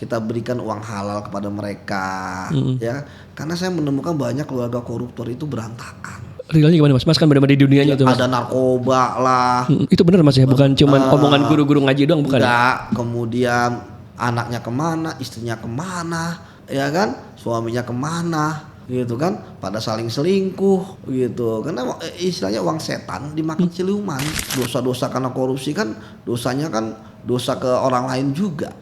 kita berikan uang halal kepada mereka, ya. Karena saya menemukan banyak keluarga koruptor itu berantakan. Realnya gimana Mas? Mas kan benar-benar di dunianya itu Mas. Ada narkoba lah. Itu benar Mas ya, bukan cuman omongan guru-guru ngaji doang bukan? Enggak, kemudian anaknya kemana, istrinya kemana, ya kan, suaminya kemana, gitu kan, pada saling selingkuh, gitu. Karena istilahnya uang setan dimakan siluman. Dosa-dosa karena korupsi kan dosanya kan dosa ke orang lain juga,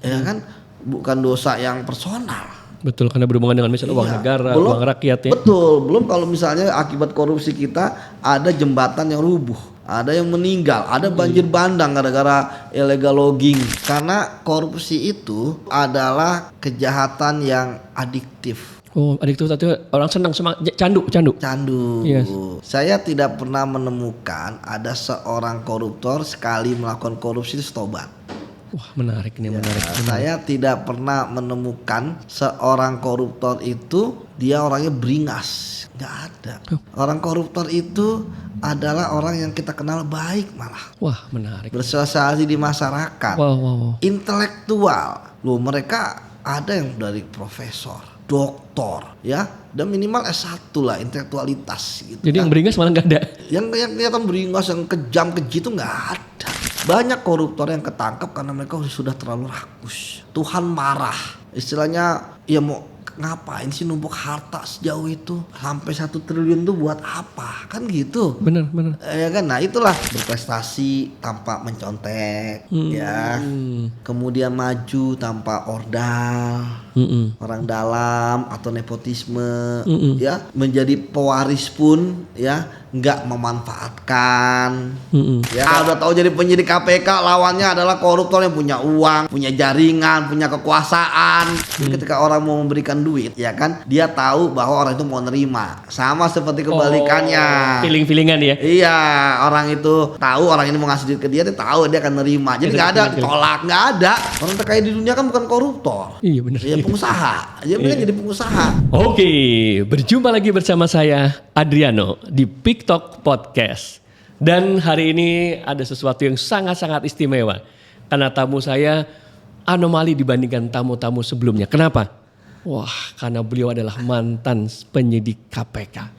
ya kan, bukan dosa yang personal. Betul, karena berhubungan dengan misalnya uang negara, uang rakyat ya. Betul, belum kalau misalnya akibat korupsi kita ada jembatan yang rubuh, ada yang meninggal, ada banjir bandang gara-gara illegal logging. Karena korupsi itu adalah kejahatan yang adiktif. Oh, adiktif itu orang senang candu. Yes. Saya tidak pernah menemukan ada seorang koruptor sekali melakukan korupsi itu tobat. Wah, menarik nih, menarik. Saya tidak pernah menemukan seorang koruptor itu dia orangnya beringas, nggak ada. Orang koruptor itu adalah orang yang kita kenal baik malah. Wah, menarik. Bersosialisasi di masyarakat. Wow. Intelektual. Loh, mereka ada yang dari profesor, doktor, ya, dan minimal S1 lah, intelektualitas gitu. Jadi kan yang beringas malah nggak ada. Yang kelihatan beringas, yang kejam keji itu nggak ada. Banyak koruptor yang ketangkap karena mereka sudah terlalu rakus. Tuhan marah. Istilahnya, ya mau ngapain sih numpuk harta sejauh itu? Sampai 1 triliun tuh buat apa? Kan gitu. Bener. Ya kan, nah itulah berprestasi tanpa mencontek, ya. Kemudian maju tanpa ordal, orang dalam atau nepotisme, ya. Menjadi pewaris pun, ya, nggak memanfaatkan. Ya, udah tahu jadi penyidik KPK lawannya adalah koruptor yang punya uang, punya jaringan, punya kekuasaan. Jadi ketika orang mau memberikan duit, ya kan, dia tahu bahwa orang itu mau nerima. Sama seperti kebalikannya. Feeling-feelingan ya. Iya, orang itu tahu orang ini mau ngasih duit ke dia, dia tahu dia akan nerima. Jadi nggak ada tolak, nggak ada. Orang terkaya di dunia kan bukan koruptor. Iya benar. Ya pengusaha. Dia kan jadi pengusaha. Oke, berjumpa lagi bersama saya Adriano di PikTok Podcast. Dan hari ini ada sesuatu yang sangat-sangat istimewa. Karena tamu saya anomali dibandingkan tamu-tamu sebelumnya. Kenapa? Wah, karena beliau adalah mantan penyidik KPK.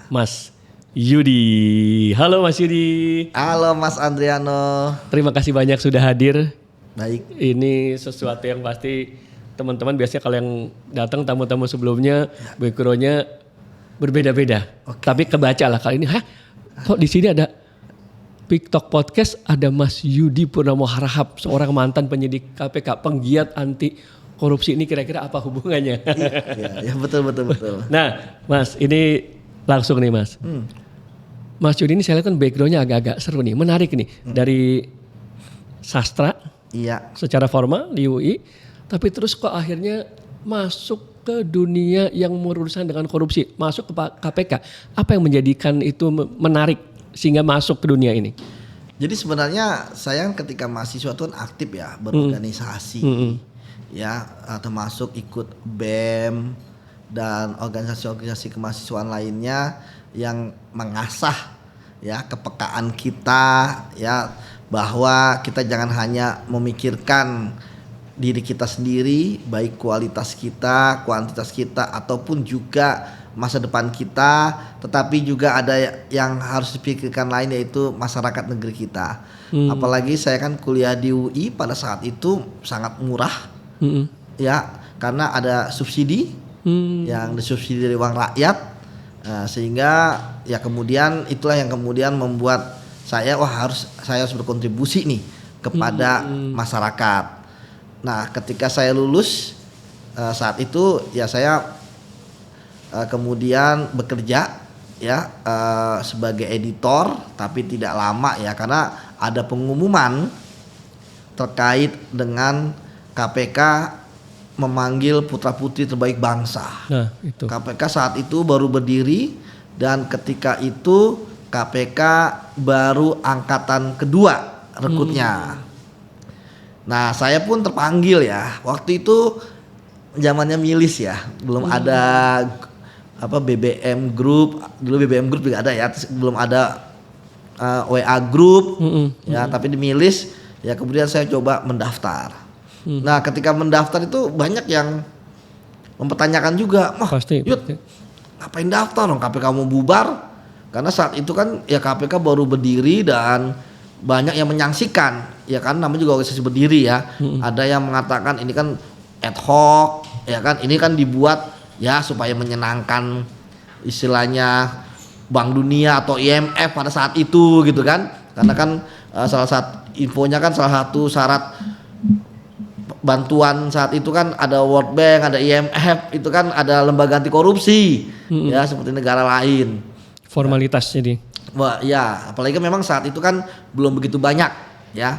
Mas Yudi. Halo Mas Yudi. Halo Mas Adriano. Terima kasih banyak sudah hadir. Baik. Ini sesuatu yang pasti teman-teman biasanya kalau yang datang tamu-tamu sebelumnya backgroundnya berbeda-beda. Tapi kebaca lah kali ini. Kok di sini ada PikTok Podcast ada Mas Yudi Purnomo Harahap, seorang mantan penyidik KPK, penggiat anti korupsi. Ini kira-kira apa hubungannya? Ya betul. Nah, Mas, ini langsung nih Mas. Mas Yudi ini saya lihat kan backgroundnya agak-agak seru nih, menarik nih. Dari sastra, iya, secara formal di UI, tapi terus kok akhirnya masuk ke dunia yang berurusan dengan korupsi, masuk ke KPK. Apa yang menjadikan itu menarik sehingga masuk ke dunia ini? Jadi sebenarnya saya ketika mahasiswa itu kan aktif ya, berorganisasi. Ya, termasuk ikut BEM dan organisasi-organisasi kemahasiswaan lainnya yang mengasah ya kepekaan kita, ya, bahwa kita jangan hanya memikirkan diri kita sendiri, baik kualitas kita, kuantitas kita, ataupun juga masa depan kita, tetapi juga ada yang harus dipikirkan lain, yaitu masyarakat negeri kita. Apalagi saya kan kuliah di UI pada saat itu sangat murah, ya, karena ada subsidi yang disubsidi dari uang rakyat, sehingga ya kemudian itulah yang kemudian membuat saya saya harus berkontribusi nih kepada masyarakat. Nah, ketika saya lulus saat itu ya saya kemudian bekerja ya sebagai editor, tapi tidak lama ya karena ada pengumuman terkait dengan KPK memanggil putra-putri terbaik bangsa. Nah, itu. KPK saat itu baru berdiri dan ketika itu KPK baru angkatan kedua rekrutnya. Nah, saya pun terpanggil ya. Waktu itu zamannya milis ya, belum ada BBM Group. Dulu BBM Group juga ada ya, belum ada WA Group ya, tapi di milis ya. Kemudian saya coba mendaftar. Nah ketika mendaftar itu banyak yang mempertanyakan juga, wah Pasti. Yud, ngapain daftar dong, KPK mau bubar? Karena saat itu kan ya KPK baru berdiri dan banyak yang menyaksikan, ya kan, namanya juga organisasi berdiri ya. Ada yang mengatakan ini kan ad hoc, ya kan, ini kan dibuat ya supaya menyenangkan istilahnya Bank Dunia atau IMF pada saat itu gitu kan. Karena kan salah satu infonya kan salah satu syarat bantuan saat itu kan ada World Bank, ada IMF, itu kan ada lembaga anti korupsi ya seperti negara lain. Formalitas jadi. Wah, ya, apalagi kan memang saat itu kan belum begitu banyak ya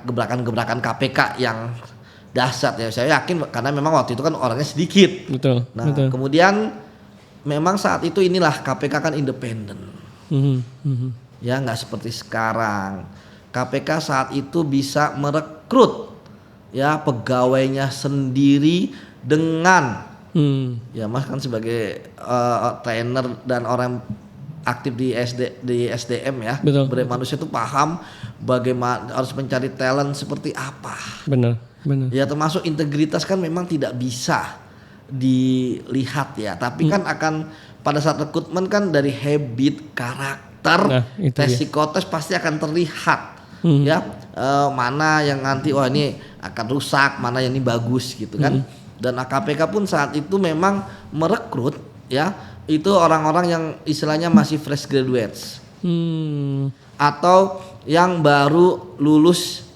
gebrakan-gebrakan KPK yang dahsyat ya. Saya yakin karena memang waktu itu kan orangnya sedikit. Betul. Nah, kemudian memang saat itu inilah KPK kan independen. Ya, nggak seperti sekarang. KPK saat itu bisa merekrut ya pegawainya sendiri dengan ya Mas kan sebagai trainer dan orang aktif di SDM ya. Betul. Manusia itu paham bagaimana harus mencari talent seperti apa. Benar. Ya termasuk integritas kan memang tidak bisa dilihat ya, tapi kan akan pada saat rekrutmen kan dari habit, karakter, tes psikotes pasti akan terlihat ya mana yang nanti wah ini akan rusak, mana yang ini bagus gitu kan. Dan KPK pun saat itu memang merekrut ya itu orang-orang yang istilahnya masih fresh graduates atau yang baru lulus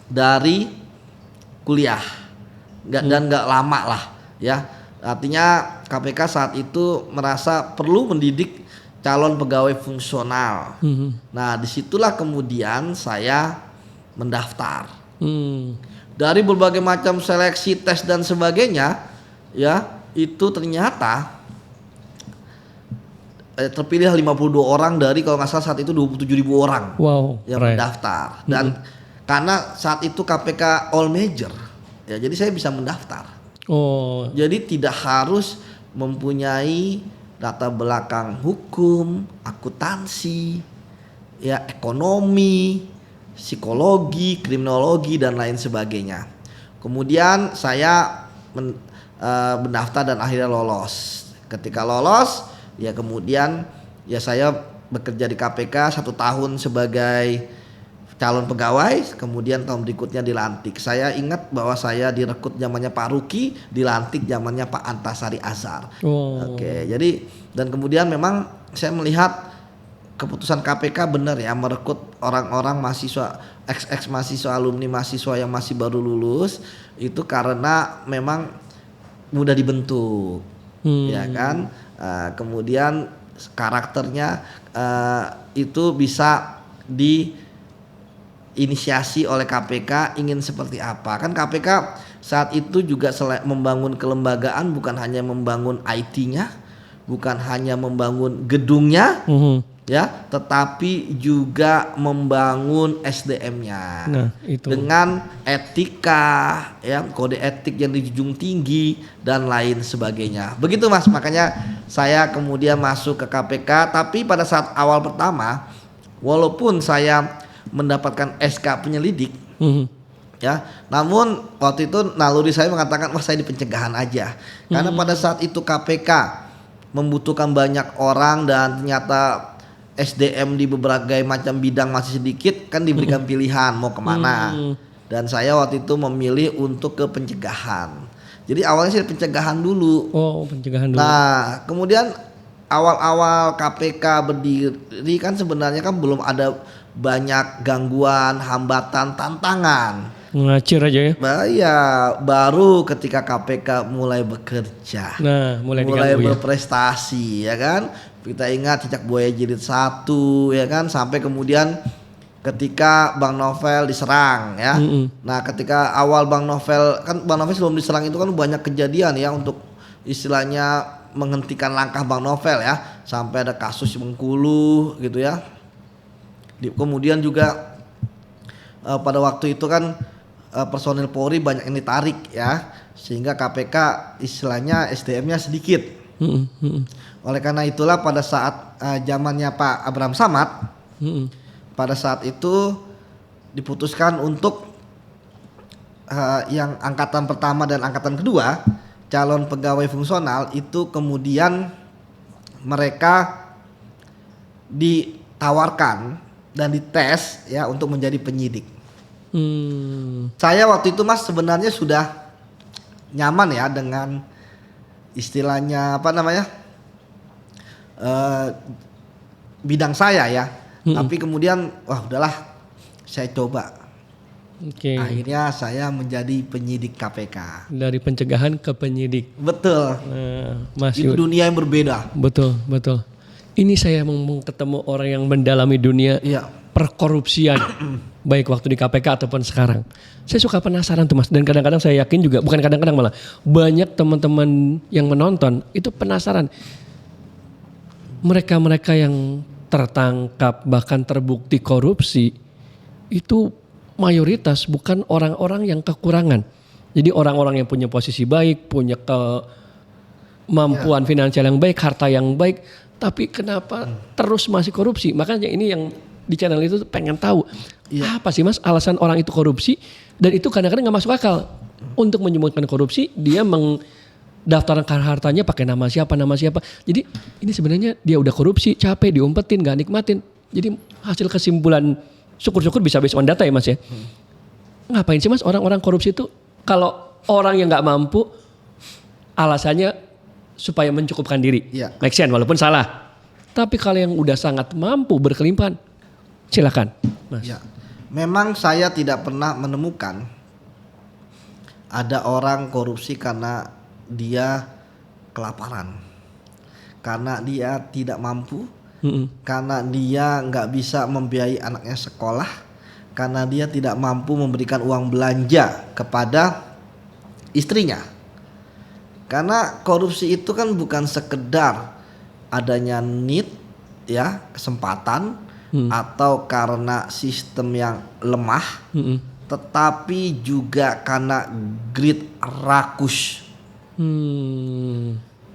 dari kuliah dan nggak lama lah ya. Artinya KPK saat itu merasa perlu mendidik calon pegawai fungsional. Nah disitulah kemudian saya mendaftar dari berbagai macam seleksi tes dan sebagainya ya, itu ternyata terpilih 52 orang dari kalau nggak salah saat itu 27.000 orang yang mendaftar. Dan karena saat itu KPK all major ya, jadi saya bisa mendaftar. Jadi tidak harus mempunyai latar belakang hukum, akuntansi, ya ekonomi, psikologi, kriminologi dan lain sebagainya. Kemudian saya mendaftar dan akhirnya lolos. Ketika lolos ya kemudian ya saya bekerja di KPK 1 tahun sebagai calon pegawai, kemudian tahun berikutnya dilantik. Saya ingat bahwa saya direkrut zamannya Pak Ruki, dilantik zamannya Pak Antasari Azhar. Oke, jadi dan kemudian memang saya melihat keputusan KPK benar ya, merekrut orang-orang mahasiswa, ex mahasiswa, alumni mahasiswa yang masih baru lulus itu karena memang mudah dibentuk, ya kan. Kemudian karakternya itu bisa diinisiasi oleh KPK ingin seperti apa. Kan KPK saat itu juga membangun kelembagaan, bukan hanya membangun IT-nya, bukan hanya membangun gedungnya, ya, tetapi juga membangun SDM-nya dengan etika, ya, kode etik yang dijunjung tinggi dan lain sebagainya. Begitu Mas, makanya saya kemudian masuk ke KPK. Tapi pada saat awal pertama, walaupun saya mendapatkan SK penyelidik, ya, namun waktu itu naluri saya mengatakan wah saya di pencegahan aja, karena pada saat itu KPK membutuhkan banyak orang dan ternyata SDM di berbagai macam bidang masih sedikit, kan diberikan pilihan mau kemana. Dan saya waktu itu memilih untuk ke pencegahan. Jadi awalnya sih pencegahan dulu. Pencegahan dulu. Nah kemudian awal-awal KPK berdiri kan sebenarnya kan belum ada banyak gangguan, hambatan, tantangan. Ngacir aja ya. Iya, baru ketika KPK mulai bekerja, mulai berprestasi ya kan. Kita ingat Cicak Buaya Jilid 1 ya kan, sampai kemudian ketika Bang Novel diserang ya. Nah ketika awal Bang Novel sebelum diserang itu kan banyak kejadian ya untuk istilahnya menghentikan langkah Bang Novel ya, sampai ada kasus Bengkulu gitu ya. Kemudian juga pada waktu itu kan personil Polri banyak yang ditarik ya, sehingga KPK istilahnya SDM-nya sedikit. Oleh karena itulah pada saat zamannya Pak Abraham Samad, pada saat itu diputuskan untuk yang angkatan pertama dan angkatan kedua, calon pegawai fungsional itu kemudian mereka ditawarkan dan dites ya untuk menjadi penyidik. Saya waktu itu Mas sebenarnya sudah nyaman ya dengan istilahnya apa namanya bidang saya ya. Tapi kemudian wah udahlah saya coba. Oke. Akhirnya saya menjadi penyidik KPK. Dari pencegahan ke penyidik. Betul. Mas Itu dunia yang berbeda. Betul. Ini saya mau ketemu orang yang mendalami dunia Iya. perkorupsian. Baik waktu di KPK ataupun sekarang. Saya suka penasaran tuh Mas. Dan kadang-kadang saya yakin juga, bukan kadang-kadang malah, banyak teman-teman yang menonton itu penasaran. Mereka-mereka yang tertangkap bahkan terbukti korupsi itu mayoritas bukan orang-orang yang kekurangan. Jadi orang-orang yang punya posisi baik, punya kemampuan finansial yang baik, harta yang baik, tapi kenapa terus masih korupsi? Makanya ini yang di channel itu pengen tahu apa sih Mas alasan orang itu korupsi, dan itu kadang-kadang nggak masuk akal. Untuk menyembunyikan korupsi dia mendaftarkan hartanya pakai nama siapa. Jadi ini sebenarnya dia udah korupsi, capek diumpetin, nggak nikmatin. Jadi hasil kesimpulan syukur-syukur bisa based on data ya Mas ya. Ngapain sih Mas orang-orang korupsi itu? Kalau orang yang nggak mampu alasannya supaya mencukupkan diri. Iya. Make sense walaupun salah. Tapi kalau yang udah sangat mampu berkelimpahan, silakan Mas. Ya. Memang saya tidak pernah menemukan ada orang korupsi karena dia kelaparan, karena dia tidak mampu, karena dia nggak bisa membiayai anaknya sekolah, karena dia tidak mampu memberikan uang belanja kepada istrinya. Karena korupsi itu kan bukan sekedar adanya need ya, kesempatan atau karena sistem yang lemah, tetapi juga karena greed, rakus.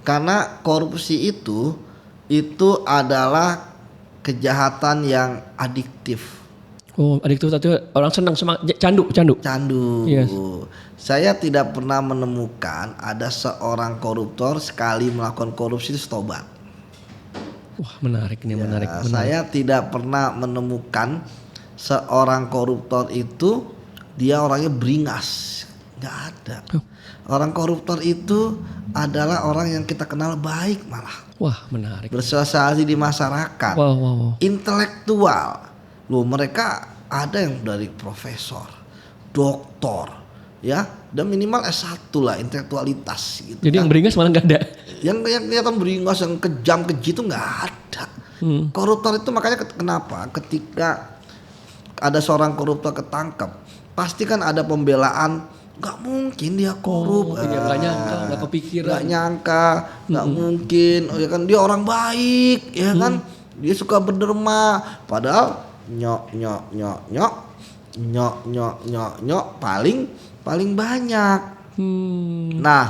Karena korupsi itu adalah kejahatan yang adiktif. Oh, adiktif tadi orang senang candu. Yes. Saya tidak pernah menemukan ada seorang koruptor sekali melakukan korupsi itu tobat. Wah, menarik. Saya tidak pernah menemukan seorang koruptor itu dia orangnya beringas. Nggak ada. Orang koruptor itu adalah orang yang kita kenal baik malah. Wah, menarik. Bersosialisasi di masyarakat. Wow. Intelektual. Loh, mereka ada yang dari profesor, doktor, ya, dan minimal S1 lah, intelektualitas gitu. Jadi yang beringas malah nggak ada. Yang kelihatan beringas, yang kejam keji itu nggak ada. Koruptor itu makanya kenapa ketika ada seorang koruptor ketangkap, pasti kan ada pembelaan, nggak mungkin dia korup, Nggak nyangka, nggak kepikiran, nggak mungkin, ya kan dia orang baik, ya kan, dia suka berderma, padahal nyok paling banyak. Nah,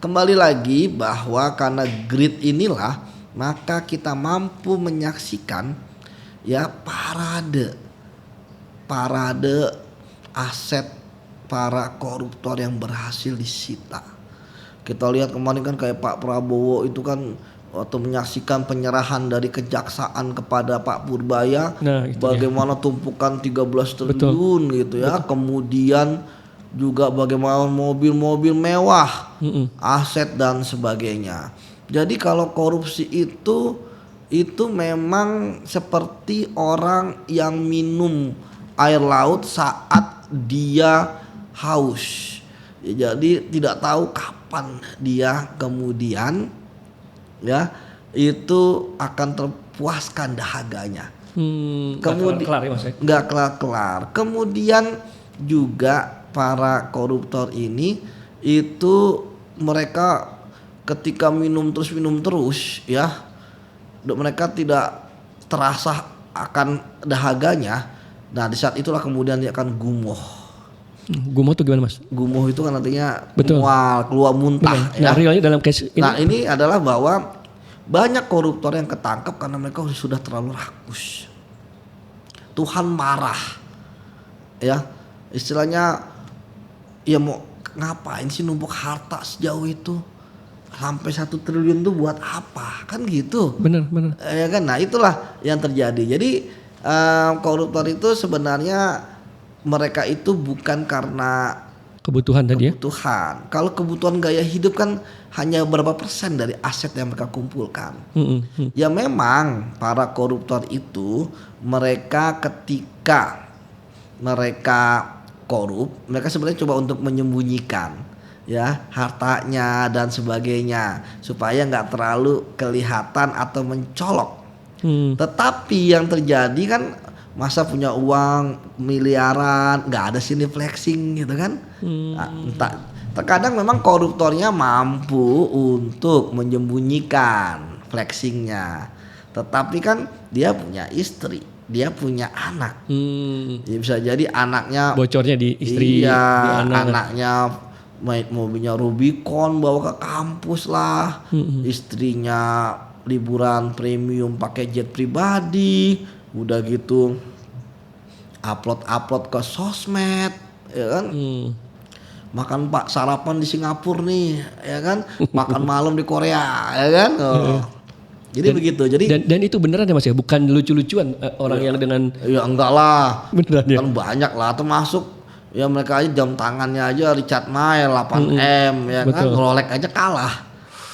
kembali lagi bahwa karena greed inilah maka kita mampu menyaksikan ya parade aset para koruptor yang berhasil disita. Kita lihat kemarin kan kayak Pak Prabowo itu kan waktu menyaksikan penyerahan dari kejaksaan kepada Pak Purbaya, bagaimana tumpukan 13 triliun gitu ya. Kemudian juga bagaimana mobil-mobil mewah, aset dan sebagainya. Jadi kalau korupsi itu memang seperti orang yang minum air laut saat dia haus. Ya, jadi tidak tahu kapan dia kemudian ya itu akan terpuaskan dahaganya. Kemudian nggak kelar. Kemudian juga para koruptor ini itu mereka ketika minum terus ya, mereka tidak terasa akan dahaganya. Nah, di saat itulah kemudian dia akan gumuh. Gumuh itu gimana Mas? Gumuh itu kan artinya mual, keluar muntah. Nah, realnya dalam case ini. Nah, ini adalah bahwa banyak koruptor yang ketangkap karena mereka sudah terlalu rakus. Tuhan marah. Ya, istilahnya ya mau ngapain sih numpuk harta sejauh itu? Sampai 1 triliun tuh buat apa? Kan gitu. Benar. Ya kan, nah itulah yang terjadi. Jadi koruptor itu sebenarnya mereka itu bukan karena Kebutuhan tadi ya. kebutuhan. Kalau kebutuhan gaya hidup kan hanya berapa persen dari aset yang mereka kumpulkan. Ya memang para koruptor itu mereka ketika mereka korup, mereka sebenarnya coba untuk menyembunyikan ya hartanya dan sebagainya supaya nggak terlalu kelihatan atau mencolok. Tetapi yang terjadi kan masa punya uang miliaran nggak ada sini flexing gitu kan. Nah, terkadang memang koruptornya mampu untuk menyembunyikan flexingnya, tetapi kan dia punya istri, dia punya anak. Ya bisa jadi anaknya Bocornya di istri, iya, di anak. anaknya mobilnya Rubicon bawa ke kampus lah, istrinya liburan premium pakai jet pribadi, udah gitu upload ke sosmed, ya kan? Makan pak sarapan di Singapura nih, ya kan? Makan malam di Korea, ya kan? Jadi begitu. Jadi Dan itu beneran ya Mas ya, bukan lucu-lucuan orang yang dengan ya enggak lah, beneran ya. kan banyak lah, termasuk ya mereka aja jam tangannya aja Richard Mille 8M ya kan, Betul. Rolex aja kalah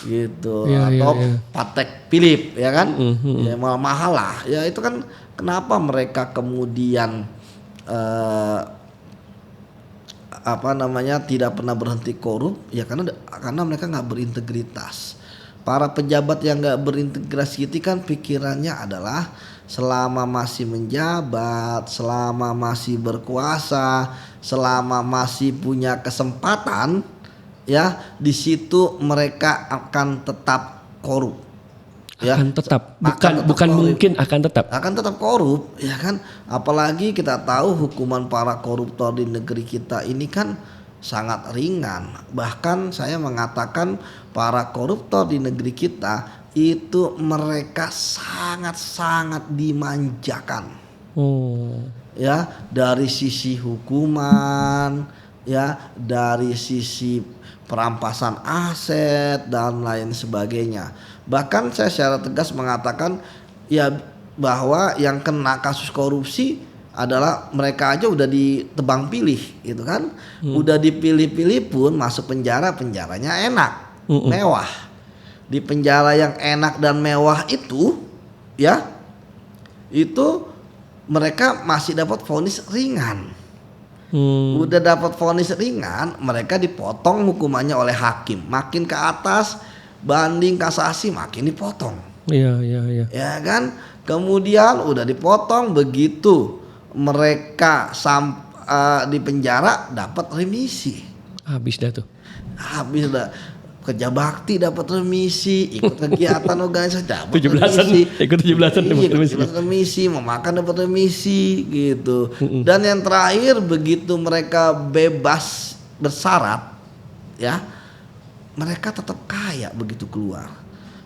gitu, Iya, atau iya. Patek Philippe ya kan, ya mahal lah. Ya itu kan kenapa mereka kemudian tidak pernah berhenti korup ya karena mereka nggak berintegritas. Para pejabat yang nggak berintegrasi itu kan pikirannya adalah selama masih menjabat, selama masih berkuasa, selama masih punya kesempatan, ya di situ mereka akan tetap korup. Ya, Akan tetap, akan bukan korup. mungkin akan tetap. Akan tetap korup, ya kan? Apalagi kita tahu hukuman para koruptor di negeri kita ini kan sangat ringan. Bahkan saya mengatakan para koruptor di negeri kita itu mereka sangat-sangat dimanjakan. Ya, dari sisi hukuman, ya, dari sisi perampasan aset dan lain sebagainya. Bahkan saya secara tegas mengatakan ya bahwa yang kena kasus korupsi adalah mereka aja udah ditebang pilih gitu kan. Udah dipilih-pilih pun masuk penjara, penjaranya enak, mewah. Di penjara yang enak dan mewah itu ya itu mereka masih dapat vonis ringan. Udah dapat vonis ringan, mereka dipotong hukumannya oleh hakim. Makin ke atas banding kasasi makin dipotong. Iya. Ya kan? Kemudian udah dipotong, begitu mereka di penjara dapat remisi. Habis dah tuh. Habis dah. Kerja bakti dapat remisi, ikut kegiatan organisasi dapat 17-an, remisi. ikut 17-an dapat remisi. Dapat remisi, mau makan dapat remisi gitu. Dan yang terakhir begitu mereka bebas bersyarat ya, mereka tetap kaya begitu keluar.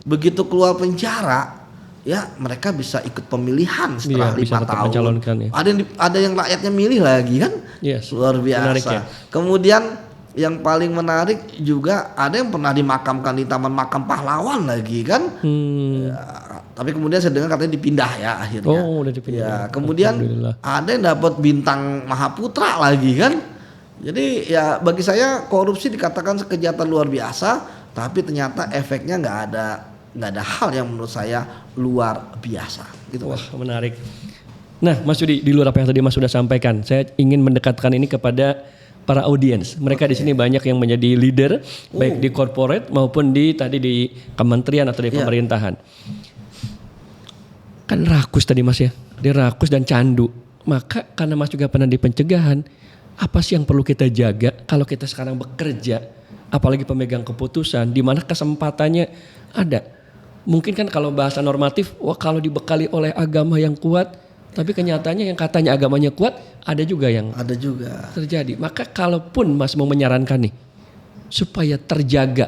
Begitu keluar penjara ya mereka bisa ikut pemilihan setelah 5 bisa tetap tahun. mencalonkan, ya. Ada yang rakyatnya milih lagi kan? Yes. Luar biasa. Menarik, ya. Kemudian yang paling menarik juga ada yang pernah dimakamkan di Taman Makam Pahlawan lagi kan? Ya, tapi kemudian saya dengar katanya dipindah ya akhirnya. Oh, udah dipindah. Ya, kemudian Alhamdulillah. ada yang dapat bintang Mahaputra lagi kan? Jadi ya bagi saya korupsi dikatakan kejahatan luar biasa, tapi ternyata efeknya nggak ada hal yang menurut saya luar biasa. Gitu. Wah, menarik. Nah, Mas Yudi, di luar apa yang tadi Mas sudah sampaikan, saya ingin mendekatkan ini kepada para audiens. Mereka di sini banyak yang menjadi leader baik di corporate maupun di kementerian atau di pemerintahan. Kan rakus tadi Mas ya. Dia rakus dan candu. Maka karena Mas juga pernah di pencegahan, apa sih yang perlu kita jaga kalau kita sekarang bekerja, apalagi pemegang keputusan di mana kesempatannya ada. Mungkin kan kalau bahasa normatif, wah kalau dibekali oleh agama yang kuat, tapi kenyataannya yang katanya agamanya kuat, ada juga terjadi. Maka kalaupun Mas mau menyarankan nih, supaya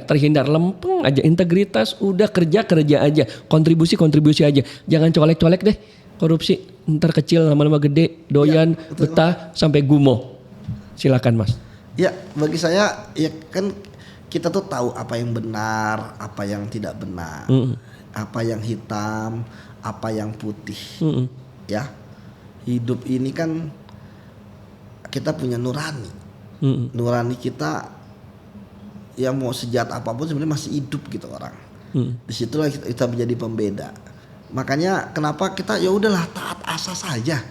terhindar lempeng aja integritas, udah kerja aja, kontribusi aja, jangan colek-colek deh, korupsi ntar kecil lama-lama gede, doyan, betah sampai gumoh. Silakan Mas. Ya, bagi saya ya kan kita tuh tahu apa yang benar, apa yang tidak benar, apa yang hitam, apa yang putih. Ya, hidup ini kan kita punya nurani. Nurani kita yang mau sejahat apapun sebenarnya masih hidup gitu orang. Disitulah kita menjadi pembeda. Makanya kenapa kita ya udahlah taat asas saja.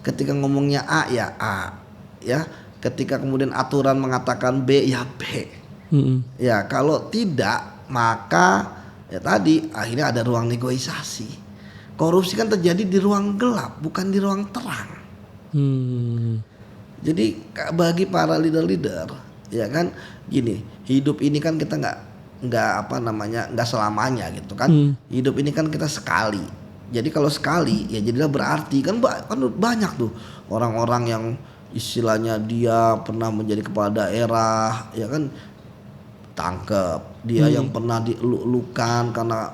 Ketika ngomongnya A ya A, ya. Ketika kemudian aturan mengatakan B ya B. Ya kalau tidak maka ya tadi akhirnya ada ruang negosiasi. Korupsi kan terjadi di ruang gelap bukan di ruang terang. Jadi bagi para leader-leader ya kan gini, hidup ini kan kita nggak selamanya gitu kan. Hidup ini kan kita sekali. Jadi kalau sekali ya jadilah berarti kan banyak tuh orang-orang yang istilahnya dia pernah menjadi kepala daerah ya kan tangkap, dia yang pernah dilulukan karena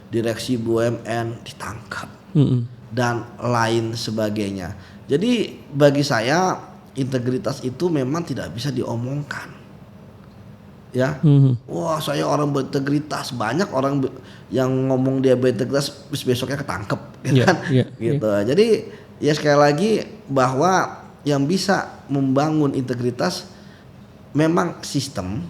direksi BUMN ditangkap dan lain sebagainya. Jadi bagi saya integritas itu memang tidak bisa diomongkan ya. Wah saya orang berintegritas, banyak orang yang ngomong dia berintegritas besoknya ketangkep gitu kan gitu. Jadi ya sekali lagi bahwa yang bisa membangun integritas memang sistem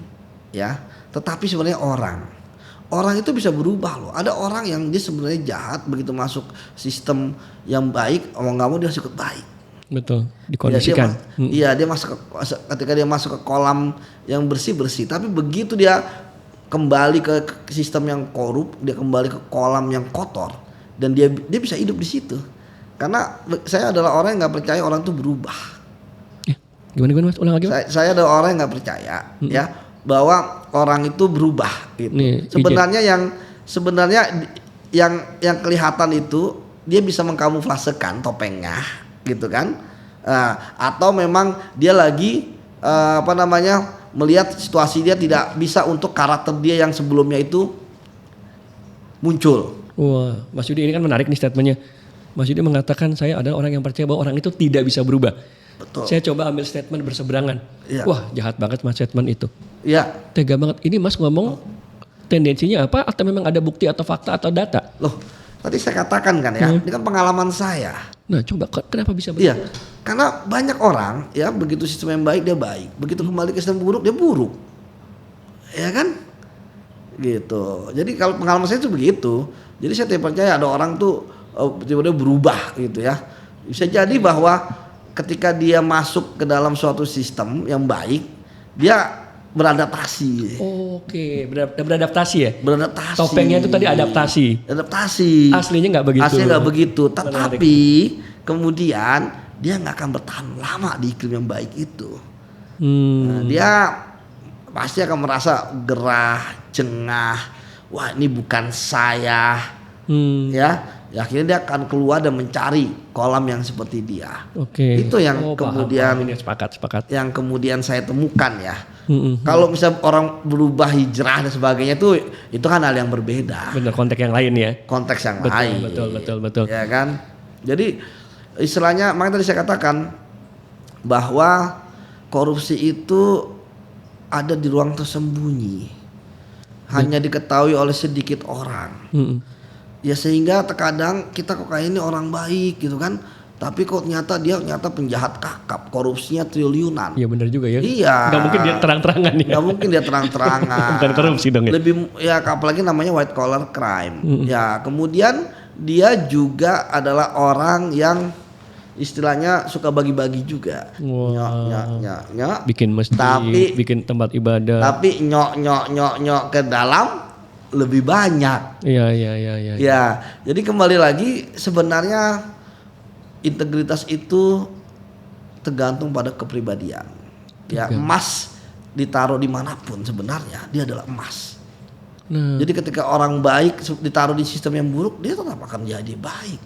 ya, tetapi sebenarnya orang itu bisa berubah loh. Ada orang yang dia sebenarnya jahat, begitu masuk sistem yang baik mau nggak mau dia ikut baik. Betul, dikondisikan. Iya dia masuk ketika dia masuk ke kolam yang bersih, tapi begitu dia kembali ke sistem yang korup, dia kembali ke kolam yang kotor dan dia bisa hidup di situ. Karena saya adalah orang yang nggak percaya orang itu berubah. Gimana Mas? Ulang lagi Mas? Saya adalah orang yang nggak percaya ya bahwa orang itu berubah gitu. Sebenarnya yang kelihatan itu dia bisa mengkamuflasekan topengnya gitu kan. Atau memang dia lagi melihat situasi dia tidak bisa untuk karakter dia yang sebelumnya itu muncul. Wah, Mas Yudi ini kan menarik nih statementnya. Mas Yudi mengatakan saya adalah orang yang percaya bahwa orang itu tidak bisa berubah. Betul. Saya coba ambil statement berseberangan. Ya. Wah jahat banget Mas statement itu. Ya. Tega banget. Ini Mas ngomong tendensinya apa atau memang ada bukti atau fakta atau data? Loh tadi saya katakan kan ya, ini kan pengalaman saya. Nah coba kenapa bisa begitu? Iya, karena banyak orang ya begitu sistem yang baik dia baik, begitu kembali ke sistem buruk dia buruk. Ya kan? Gitu. Jadi kalau pengalaman saya itu begitu. Jadi saya tidak percaya ada orang tuh tiba-tiba berubah gitu ya. Bisa jadi bahwa ketika dia masuk ke dalam suatu sistem yang baik, dia beradaptasi. Oke, beradaptasi ya? Beradaptasi. Topengnya itu tadi adaptasi. Adaptasi. Aslinya nggak begitu. Aslinya nggak begitu. Tetapi kemudian dia nggak akan bertahan lama di iklim yang baik itu. Nah, dia pasti akan merasa gerah, jengah. Wah ini bukan saya. Ya akhirnya dia akan keluar dan mencari kolam yang seperti dia. Oke. Itu yang kemudian paham. Ini sepakat. Yang kemudian saya temukan ya. Kalau misalnya orang berubah hijrah dan sebagainya itu kan hal yang berbeda. Benar, konteks yang lain ya. Konteks yang lain. Betul. Ya kan. Jadi istilahnya makanya tadi saya katakan bahwa korupsi itu ada di ruang tersembunyi. Hanya diketahui oleh sedikit orang. Ya sehingga terkadang kita kok kayak ini orang baik gitu kan, tapi kok ternyata penjahat kakap, korupsinya triliunan. Iya benar juga ya. Iya. Gak mungkin dia terang-terangan ya. Gak mungkin dia terang-terangan. Bukan korupsi dong ya. Lebih ya apalagi namanya white collar crime. Ya kemudian dia juga adalah orang yang istilahnya suka bagi-bagi juga. Nyok. Bikin masjid, bikin tempat ibadah. Tapi nyok ke dalam lebih banyak. Iya. Ya, jadi kembali lagi sebenarnya integritas itu tergantung pada kepribadian. Ya, emas ditaruh dimanapun sebenarnya dia adalah emas. Nah. Jadi ketika orang baik ditaruh di sistem yang buruk dia tetap akan jadi baik.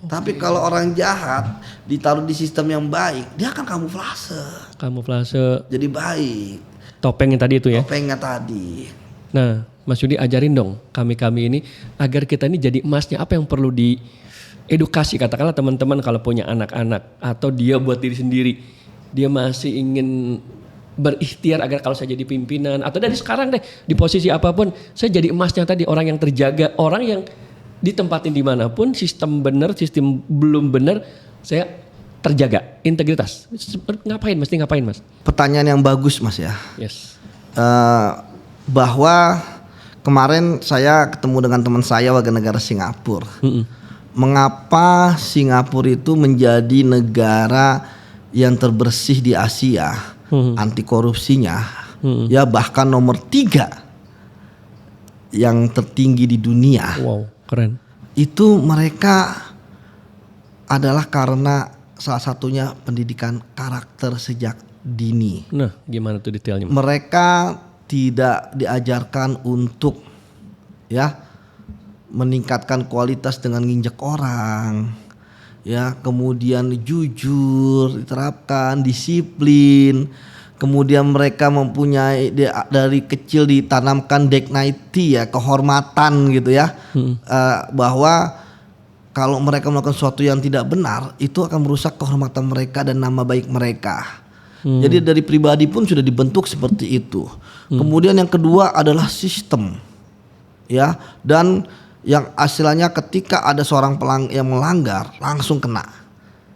Tapi kalau orang jahat ditaruh di sistem yang baik dia akan kamuflase. Jadi baik. Topeng yang tadi itu ya. Topengnya tadi. Nah, Mas Yudi ajarin dong kami ini agar kita ini jadi emasnya, apa yang perlu diedukasi, katakanlah teman-teman kalau punya anak-anak atau dia buat diri sendiri, dia masih ingin berikhtiar agar kalau saya jadi pimpinan atau dari sekarang deh di posisi apapun saya jadi emasnya tadi, orang yang terjaga, orang yang ditempatin dimanapun, sistem benar, sistem belum benar, saya terjaga integritas. Mesti ngapain mas? Pertanyaan yang bagus mas ya. Yes. Bahwa kemarin saya ketemu dengan teman saya warga negara Singapura. Mengapa Singapura itu menjadi negara yang terbersih di Asia, anti korupsinya, ya bahkan nomor 3 yang tertinggi di dunia. Wow, keren. Itu mereka adalah karena salah satunya pendidikan karakter sejak dini. Nah, gimana tuh detailnya? Mereka tidak diajarkan untuk ya meningkatkan kualitas dengan nginjek orang, ya kemudian jujur diterapkan, disiplin, kemudian mereka mempunyai dari kecil ditanamkan dignity ya, kehormatan gitu ya, bahwa kalau mereka melakukan sesuatu yang tidak benar itu akan merusak kehormatan mereka dan nama baik mereka. Jadi dari pribadi pun sudah dibentuk seperti itu. Kemudian yang kedua adalah sistem, ya, dan yang istilahnya ketika ada seorang yang melanggar langsung kena,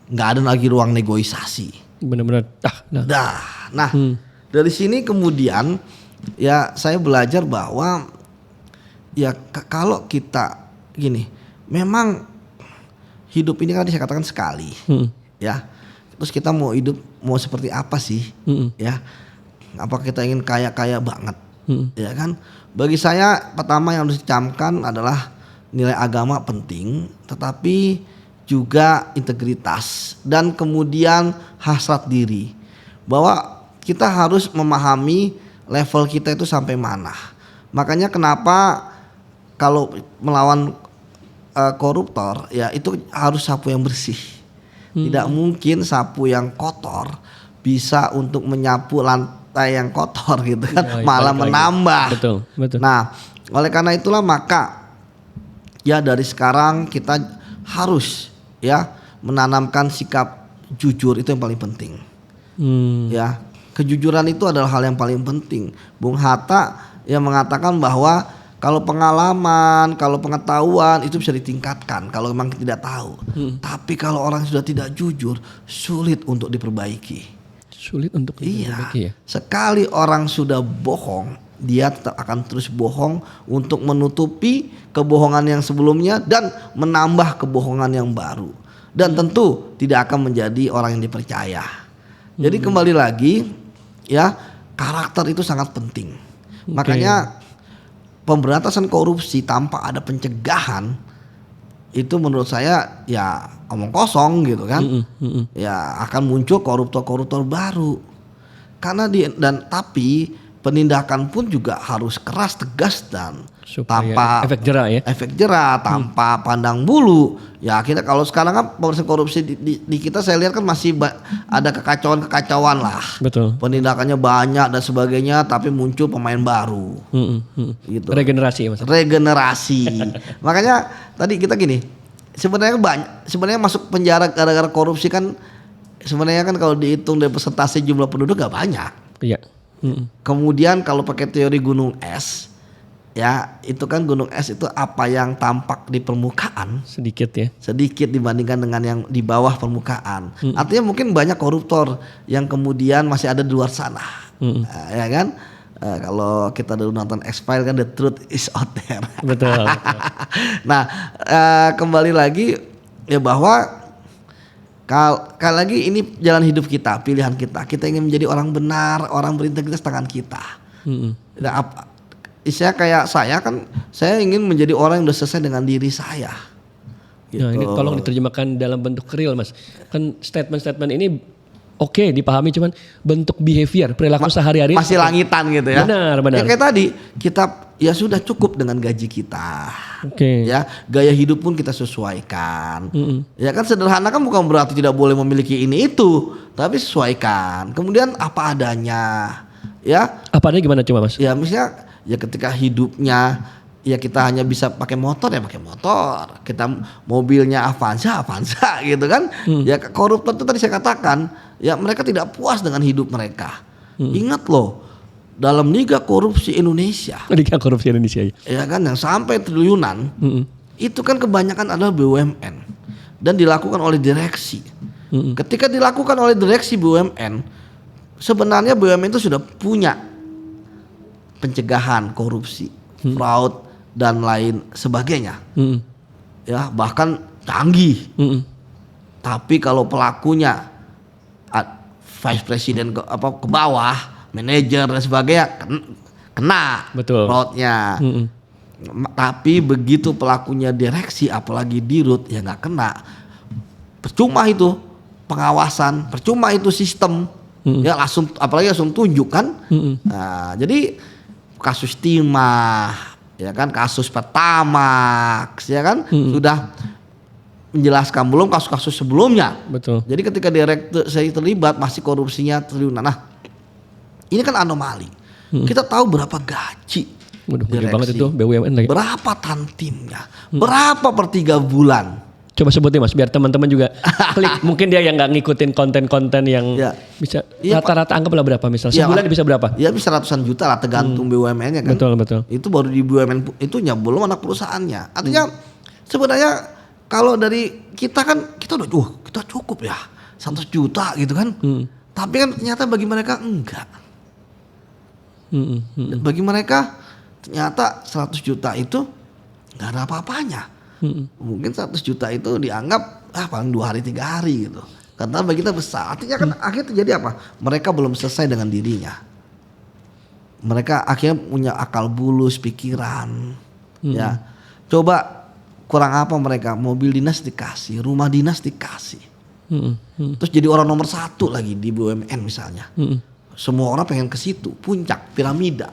nggak ada lagi ruang negosiasi. Benar-benar Nah, dari sini kemudian ya saya belajar bahwa ya kalau kita gini, memang hidup ini kan saya katakan sekali, ya. Terus kita mau hidup mau seperti apa sih, ya? Apakah kita ingin kaya banget, ya kan? Bagi saya pertama yang harus dicamkan adalah nilai agama penting, tetapi juga integritas dan kemudian hasrat diri, bahwa kita harus memahami level kita itu sampai mana. Makanya kenapa kalau melawan koruptor ya itu harus sapu yang bersih. Tidak mungkin sapu yang kotor bisa untuk menyapu lantai yang kotor gitu kan, malah menambah. Betul. Nah, oleh karena itulah maka ya dari sekarang kita harus ya menanamkan sikap jujur, itu yang paling penting. Ya, kejujuran itu adalah hal yang paling penting. Bung Hatta yang mengatakan bahwa kalau pengalaman, kalau pengetahuan itu bisa ditingkatkan kalau memang tidak tahu. Tapi kalau orang sudah tidak jujur, sulit untuk diperbaiki. Diperbaiki ya. Sekali orang sudah bohong, dia tetap akan terus bohong untuk menutupi kebohongan yang sebelumnya dan menambah kebohongan yang baru. Dan tentu tidak akan menjadi orang yang dipercaya. Jadi kembali lagi ya, karakter itu sangat penting. Makanya pemberantasan korupsi tanpa ada pencegahan itu menurut saya ya omong kosong gitu kan. Ya akan muncul koruptor-koruptor baru. Karena tapi penindakan pun juga harus keras, tegas dan tanpa efek jerah tanpa pandang bulu. Ya kita kalau sekarang kan pemberantasan korupsi di kita saya lihat kan masih ada kekacauan lah. Betul. Penindakannya banyak dan sebagainya, tapi muncul pemain baru. Gitu. Regenerasi mas. Makanya tadi kita gini, sebenarnya masuk penjara gara-gara korupsi kan sebenarnya kan kalau dihitung dari persentase jumlah penduduk gak banyak. Iya. Kemudian kalau pakai teori gunung es, ya itu kan gunung es itu apa yang tampak di permukaan sedikit dibandingkan dengan yang di bawah permukaan. Artinya mungkin banyak koruptor yang kemudian masih ada di luar sana, ya kan? Kalau kita dulu nonton X-Files kan the truth is out there. Betul. Nah kembali lagi ya bahwa kali lagi ini jalan hidup kita, pilihan kita. Kita ingin menjadi orang benar, orang berintegritas, tangan kita. Saya kayak saya ingin menjadi orang yang sudah selesai dengan diri saya. Gitu. Nah ini tolong diterjemahkan dalam bentuk real mas. Kan statement-statement ini oke dipahami, cuman bentuk behavior, perilaku sehari-hari masih langitan gitu ya. Benar. Ya kayak tadi kita ya sudah cukup dengan gaji kita. Ya gaya hidup pun kita sesuaikan. Ya kan sederhana kan bukan berarti tidak boleh memiliki ini itu, tapi sesuaikan. Kemudian apa adanya. Ya. Apa adanya gimana coba mas? Ya misalnya ya ketika hidupnya ya kita hanya bisa pakai motor ya pakai motor, kita mobilnya Avanza gitu kan. Ya koruptor itu tadi saya katakan ya mereka tidak puas dengan hidup mereka. Ingat loh, dalam Liga Korupsi Indonesia, Liga Korupsi Indonesia ya. ya kan, yang sampai triliunan, itu kan kebanyakan adalah BUMN dan dilakukan oleh direksi. Ketika dilakukan oleh direksi BUMN, sebenarnya BUMN itu sudah punya pencegahan korupsi, fraud dan lain sebagainya. Ya, bahkan canggih. Tapi kalau pelakunya vice president ke bawah, manajer dan sebagainya kena Betul. fraudnya. Tapi begitu pelakunya direksi apalagi dirut ya nggak kena. Percuma itu pengawasan, percuma itu sistem. Ya langsung, apalagi langsung tunjuk kan. Nah, jadi kasus timah, ya kan, kasus Pertamax, ya kan, sudah menjelaskan belum kasus-kasus sebelumnya. Betul. Jadi ketika direktur saya terlibat masih korupsinya triliunan. Nah, ini kan anomali. Kita tahu berapa gaji Waduh, gede direksi, banget itu BUMN lagi. berapa tantimnya, berapa per 3 bulan. Coba sebutin Mas, biar teman-teman juga klik. Mungkin dia yang nggak ngikutin konten-konten yang Ya. bisa Iya, rata-rata anggaplah berapa misal. Ya, Sebulan bisa berapa? Ya bisa ratusan juta lah tergantung BUMN-nya kan. Betul. Itu baru di BUMN itunya, belum anak perusahaannya. Artinya sebenarnya kalau dari kita kan kita udah kita cukup ya 100 juta gitu kan. Tapi kan ternyata bagi mereka enggak. Bagi mereka ternyata 100 juta itu enggak ada apa-apanya. Mungkin 100 juta itu dianggap paling 2 hari 3 hari gitu. Karena bagi kita besar. Artinya kan akhirnya terjadi apa? Mereka belum selesai dengan dirinya. Mereka akhirnya punya akal bulus, pikiran. Ya. Coba kurang apa mereka? Mobil dinas dikasih, rumah dinas dikasih. Terus jadi orang nomor 1 lagi di BUMN misalnya. Semua orang pengen ke situ, puncak piramida.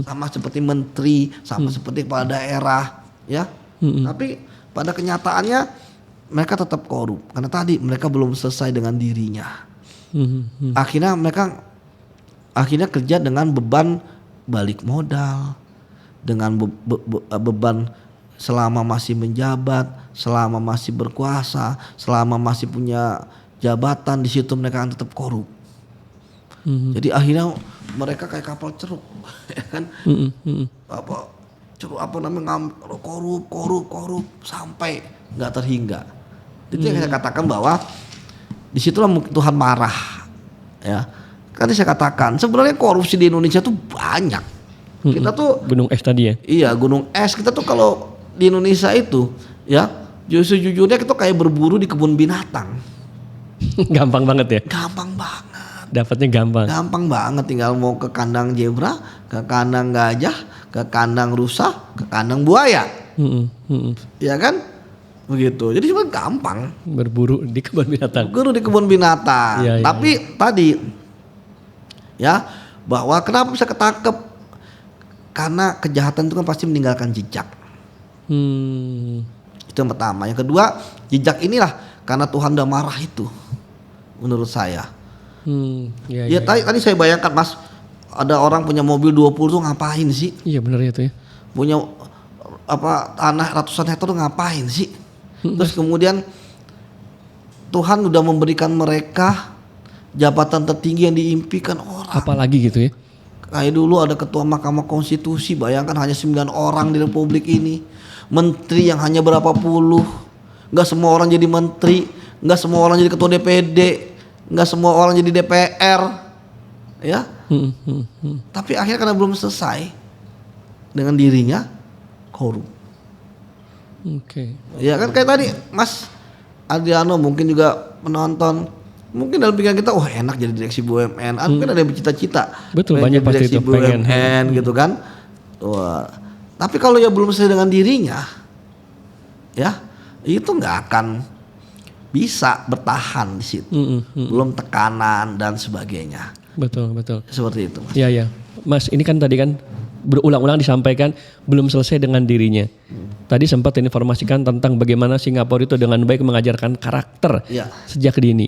Sama seperti menteri, sama seperti kepala daerah, ya. Tapi pada kenyataannya mereka tetap korup karena tadi mereka belum selesai dengan dirinya. Akhirnya mereka kerja dengan beban balik modal, dengan beban selama masih menjabat, selama masih berkuasa, selama masih punya jabatan, di situ mereka akan tetap korup. Jadi akhirnya mereka kayak kapal ceruk, ya kan? Korup sampai nggak terhingga. Itu yang saya katakan bahwa disitulah Tuhan marah, ya. Kan saya katakan sebenarnya korupsi di Indonesia tuh banyak. Kita tuh gunung es tadi ya. Iya, gunung es. Kita tuh kalau di Indonesia itu, ya, jujurnya kita kayak berburu di kebun binatang. Gampang banget ya. Gampang banget. Dapatnya gampang. Gampang banget, tinggal mau ke kandang zebra, ke kandang gajah, ke kandang rusa, ke kandang buaya. Ya kan? Begitu. Jadi cuma gampang. Berburu di kebun binatang. Berburu di kebun binatang. Ya. Tapi tadi ya, bahwa kenapa bisa ketangkep? Karena kejahatan itu kan pasti meninggalkan jejak. Itu yang pertama. Yang kedua, jejak inilah karena Tuhan udah marah itu. Menurut saya. Ya, tadi saya bayangkan Mas, ada orang punya mobil 20 tuh ngapain sih? Iya benar ya itu ya. Punya tanah ratusan hektar tuh ngapain sih? Terus kemudian Tuhan udah memberikan mereka jabatan tertinggi yang diimpikan orang. Apalagi gitu ya. Kayak dulu ada ketua Mahkamah Konstitusi, bayangkan hanya 9 orang di Republik ini. Menteri yang hanya berapa puluh. Gak semua orang jadi menteri, gak semua orang jadi ketua DPD, gak semua orang jadi DPR, ya. Tapi akhirnya karena belum selesai dengan dirinya, korup. Ya kan kayak tadi Mas Adriano mungkin juga menonton, mungkin dalam pikiran kita, enak jadi direksi BUMN. Mungkin ada yang bercita-cita. Betul, banyak pasti itu BUMN gitu kan. Wah. Tapi kalau ya belum selesai dengan dirinya, ya itu nggak akan bisa bertahan di situ. Belum tekanan dan sebagainya. Betul. Seperti itu, Mas. Iya. Mas, ini kan tadi kan berulang-ulang disampaikan belum selesai dengan dirinya. Tadi sempat informasikan tentang bagaimana Singapura itu dengan baik mengajarkan karakter sejak dini.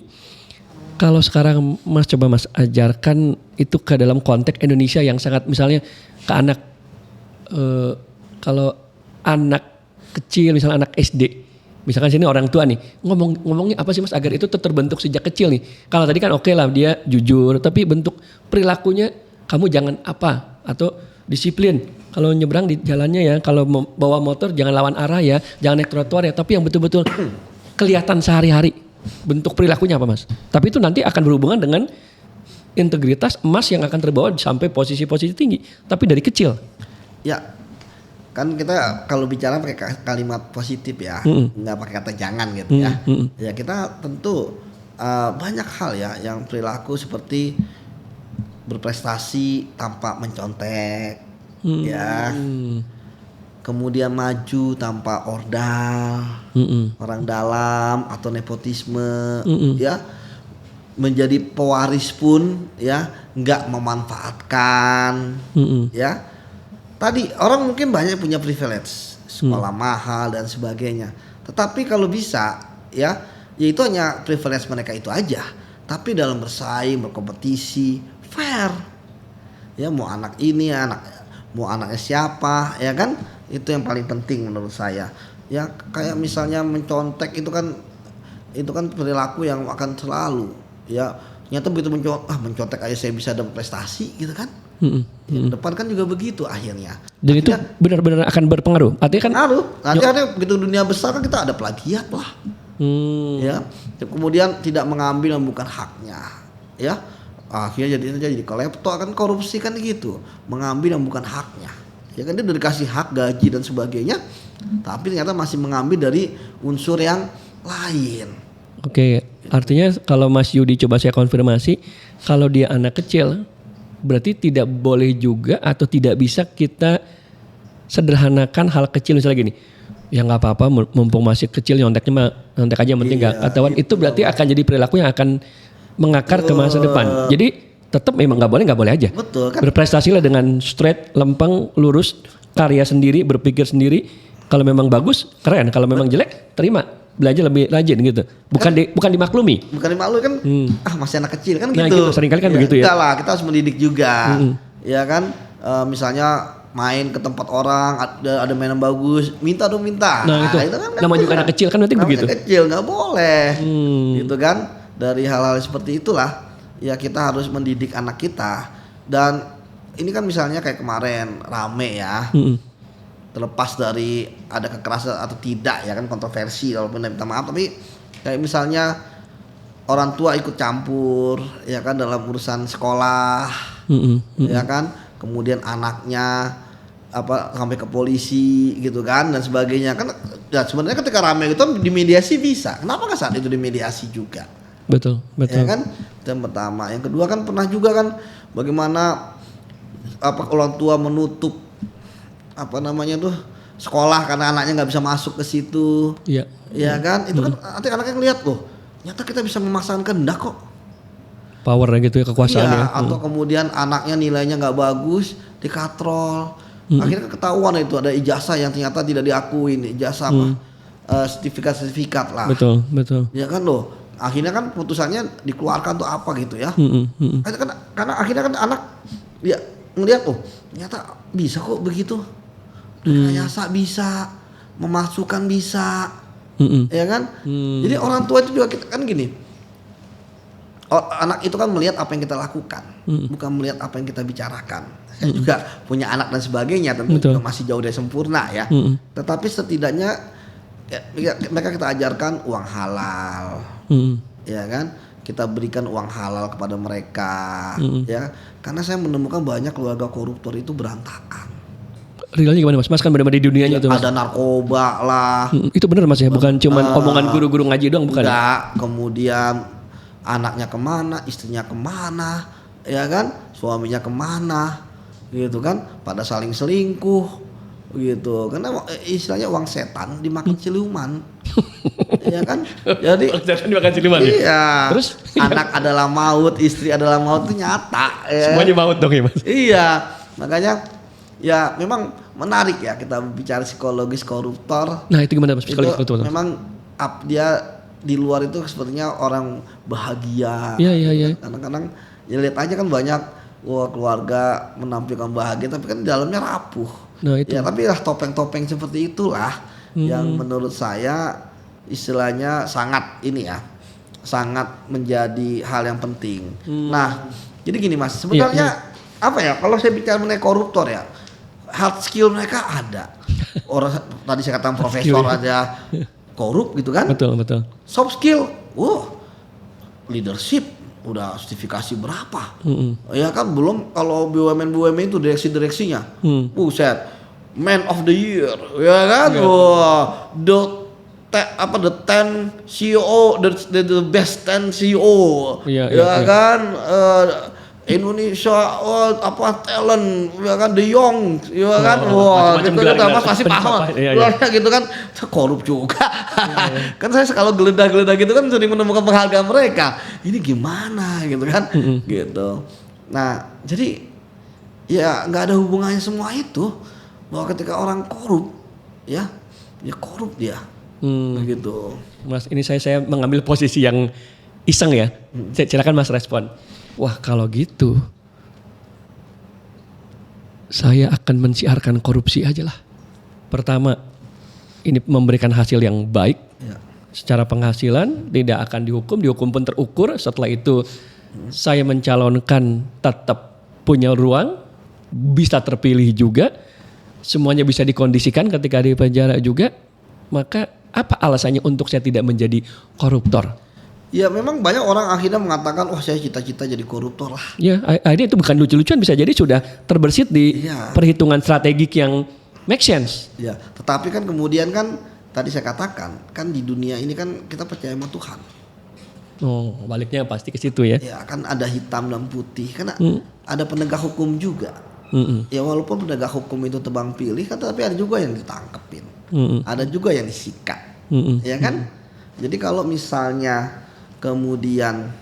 Kalau sekarang Mas coba Mas ajarkan itu ke dalam konteks Indonesia yang sangat, misalnya ke anak kalau anak kecil misalnya anak SD misalkan sini orang tua nih ngomongnya apa sih Mas agar itu terbentuk sejak kecil nih. Kalau tadi kan oke lah dia jujur, tapi bentuk perilakunya kamu jangan apa atau disiplin. Kalau nyebrang di jalannya ya, kalau bawa motor jangan lawan arah ya, jangan naik trotoar ya, tapi yang betul-betul kelihatan sehari-hari bentuk perilakunya apa Mas. Tapi itu nanti akan berhubungan dengan integritas emas yang akan terbawa sampai posisi-posisi tinggi, tapi dari kecil. Ya, kan kita kalau bicara pakai kalimat positif ya, nggak pakai kata jangan gitu ya. Ya kita tentu banyak hal ya yang perilaku seperti berprestasi tanpa mencontek, ya. Kemudian maju tanpa ordal, orang dalam atau nepotisme, ya. Menjadi pewaris pun ya nggak memanfaatkan, ya. Tadi orang mungkin banyak punya privilege, sekolah mahal dan sebagainya. Tetapi kalau bisa ya itu hanya privilege mereka itu aja. Tapi dalam bersaing, berkompetisi, fair. Ya mau anak ini, mau anaknya siapa, ya kan? Itu yang paling penting menurut saya. Ya kayak misalnya mencontek itu kan perilaku yang akan selalu ya ternyata begitu mencontek aja saya bisa dapat prestasi gitu kan. Ya, depan kan juga begitu akhirnya. Dan itu benar-benar akan berpengaruh. Artinya kan nanti begitu dunia besar kan kita ada plagiat lah. Ya. Kemudian tidak mengambil yang bukan haknya. Ya. Akhirnya jadi kolektor kan korupsi kan gitu. Mengambil yang bukan haknya. Ya kan dia udah dikasih hak gaji dan sebagainya, tapi ternyata masih mengambil dari unsur yang lain. Oke, artinya kalau Mas Yudi coba saya konfirmasi, kalau dia anak kecil, berarti tidak boleh juga atau tidak bisa kita sederhanakan hal kecil misalnya gini, ya nggak apa-apa, mumpung masih kecil nyonteknya nyontek aja yang penting nggak ketahuan. Itu berarti akan jadi perilaku yang akan mengakar ke masa depan. Jadi tetap memang nggak boleh aja. Betul kan? Berprestasilah dengan straight, lempeng, lurus, karya sendiri, berpikir sendiri. Kalau memang bagus, keren. Kalau memang jelek, terima. Belajar lebih rajin gitu. Bukan dimaklumi. Bukan dimaklumi kan masih anak kecil kan nah, gitu. Seringkali kan begitu ya. Enggak lah, kita harus mendidik juga. Ya kan misalnya main ke tempat orang ada mainan bagus, minta dong minta. Nah, itu kan nama juga anak kecil kan nanti begitu. Anak kecil enggak boleh. Gitu kan. Dari hal-hal seperti itulah ya kita harus mendidik anak kita. Dan ini kan misalnya kayak kemarin rame ya. Terlepas dari ada kekerasan atau tidak ya kan kontroversi walaupun minta maaf, tapi kayak misalnya orang tua ikut campur ya kan dalam urusan sekolah ya kan, kemudian anaknya sampai ke polisi gitu kan dan sebagainya kan. Ya sebenarnya ketika ramai itu dimediasi bisa, kenapa nggak saat itu dimediasi juga? Betul Ya kan, itu yang pertama. Yang kedua kan pernah juga kan bagaimana orang tua menutup sekolah karena anaknya nggak bisa masuk ke situ. Iya. Ya kan, itu kan nanti anaknya ngeliat loh, ternyata kita bisa memaksakan kehendak kok. Power gitu ya, kekuasaannya. Iya, atau kemudian anaknya nilainya nggak bagus, dikatrol. Akhirnya ketahuan itu ada ijazah yang ternyata tidak diakuin, ijazah sertifikat lah. Betul. Ya kan loh, akhirnya kan putusannya dikeluarkan tuh apa gitu ya. Karena akhirnya kan anak dia ngeliat ternyata bisa kok begitu. Rekayasa bisa, memasukkan bisa, ya kan? Jadi orang tua itu juga kita kan gini, anak itu kan melihat apa yang kita lakukan, bukan melihat apa yang kita bicarakan. Saya juga punya anak dan sebagainya, tentu juga masih jauh dari sempurna ya. Tetapi setidaknya mereka kita ajarkan uang halal, ya kan? Kita berikan uang halal kepada mereka, ya. Karena saya menemukan banyak keluarga koruptor itu berantakan. Realnya gimana Mas? Mas kan benar-benar di dunianya itu Mas. Ada narkoba lah. Itu benar Mas ya, bukan cuman omongan guru-guru ngaji doang bukan? Enggak, kemudian anaknya kemana, istrinya kemana, ya kan, suaminya kemana, gitu kan, pada saling selingkuh, gitu. Karena istilahnya uang setan dimakan siluman, ya kan. Jadi setan dimakan siluman. Iya. Terus anak adalah maut, istri adalah maut itu nyata. Ya. Semuanya maut dong ya Mas. Iya, makanya. Ya memang menarik ya kita bicara psikologis koruptor. Nah itu gimana Mas psikologis koruptor? Memang dia di luar itu sepertinya orang bahagia. Iya. Kadang-kadang ya lihat aja kan banyak keluarga menampilkan bahagia tapi kan di dalamnya rapuh. Nah itu. Ya tapi lah topeng-topeng seperti itulah yang menurut saya istilahnya sangat ini ya, sangat menjadi hal yang penting. Nah, jadi gini Mas, sebenarnya apa ya, kalau saya bicara mengenai koruptor ya, hard skill mereka ada. Orang tadi saya katakan profesor aja korup gitu kan. Betul. Soft skill, leadership udah sertifikasi berapa? Ya kan, belum kalau BUMN itu direksinya. Buset, man of the year, ya kan? Wah, the 10 CEO, the best 10 CEO, kan? Indonesia talent, ya kan, The Young, ya kan, gitu kan, Mas pasti paham, gitu kan, korup juga. Kan saya kalau geledah gitu kan sering menemukan penghargaan mereka, ini gimana gitu kan, gitu. Nah, jadi ya nggak ada hubungannya semua itu, bahwa ketika orang korup, ya korup dia, begitu. Mas, ini saya mengambil posisi yang iseng ya, silakan Mas respon. Wah, kalau gitu saya akan mensiarkan korupsi aja lah. Pertama, ini memberikan hasil yang baik. Secara penghasilan tidak akan dihukum pun terukur. Setelah itu saya mencalonkan tetap punya ruang, bisa terpilih juga. Semuanya bisa dikondisikan ketika di penjara juga. Maka apa alasannya untuk saya tidak menjadi koruptor? Ya memang banyak orang akhirnya mengatakan, saya cita-cita jadi koruptor lah. Ya, akhirnya itu bukan lucu-lucuan, bisa jadi sudah terbersit di perhitungan strategik yang make sense. Ya, tetapi kan kemudian kan tadi saya katakan, kan di dunia ini kan kita percaya sama Tuhan. Oh, baliknya pasti ke situ ya. Ya kan ada hitam dan putih, karena ada penegak hukum juga. Ya walaupun penegak hukum itu tebang pilih kan, tapi ada juga yang ditangkepin. Ada juga yang disikat. Ya kan? Jadi kalau misalnya kemudian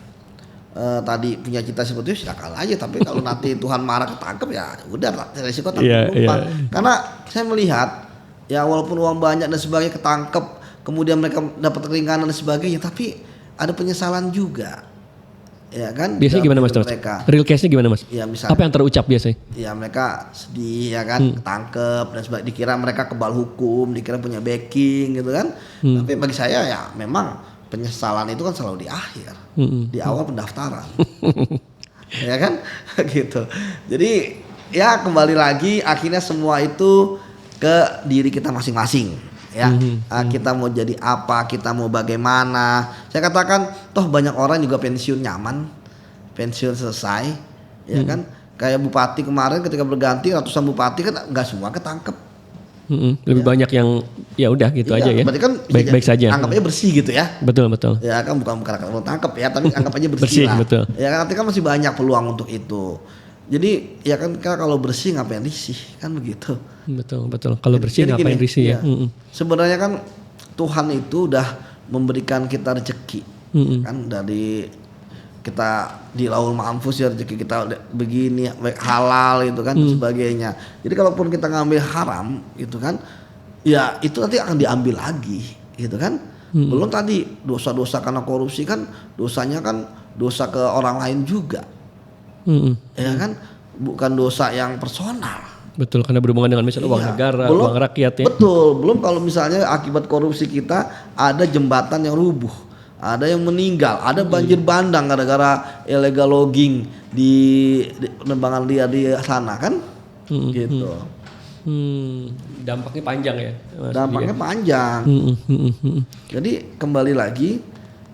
tadi punya cita seperti itu silakan aja, tapi kalau nanti Tuhan marah ketangkep ya udah resiko tanggung jawab. Karena saya melihat ya walaupun uang banyak dan sebagainya ketangkep, kemudian mereka dapat keringanan dan sebagainya, tapi ada penyesalan juga. Ya kan? Biasanya gimana Mas? Real case-nya gimana Mas? Ya, misalnya, apa yang terucap biasanya? Ya mereka sedih ya kan, ketangkep dan sebagainya, dikira mereka kebal hukum, dikira punya backing gitu kan. Tapi bagi saya ya memang penyesalan itu kan selalu di akhir, di awal pendaftaran. Ya kan? Gitu. Jadi ya kembali lagi akhirnya semua itu ke diri kita masing-masing. Ya, kita mau jadi apa, kita mau bagaimana. Saya katakan toh banyak orang juga pensiun nyaman, pensiun selesai, ya kan. Kayak bupati kemarin ketika berganti ratusan bupati kan nggak semua ketangkep. Lebih banyak yang ya udah gitu aja ya. Berarti kan baik-baik saja. Anggap aja bersih gitu ya. Betul. Ya kan bukan kalau tangkep ya, tapi anggap aja bersih lah. Betul. Ya kan, artinya kan masih banyak peluang untuk itu. Jadi ya kan kalau bersih ngapain risih kan begitu. Betul. Kalau bersih ngapain risih ya. Sebenarnya kan Tuhan itu udah memberikan kita rezeki kan, dari kita di Laul Mahfuz ya, rezeki kita begini halal itu kan, sebagainya. Jadi kalaupun kita ngambil haram gitu kan, ya itu nanti akan diambil lagi gitu kan. Belum tadi dosa-dosa karena korupsi kan, dosanya kan dosa ke orang lain juga. Ya kan, bukan dosa yang personal. Betul, karena berhubungan dengan misalnya uang negara, uang rakyat ya. Betul, belum kalau misalnya akibat korupsi kita ada jembatan yang rubuh, ada yang meninggal, ada banjir bandang gara-gara illegal logging di penerbangan liar di sana kan, gitu. Dampaknya panjang ya. Dampaknya panjang. Jadi kembali lagi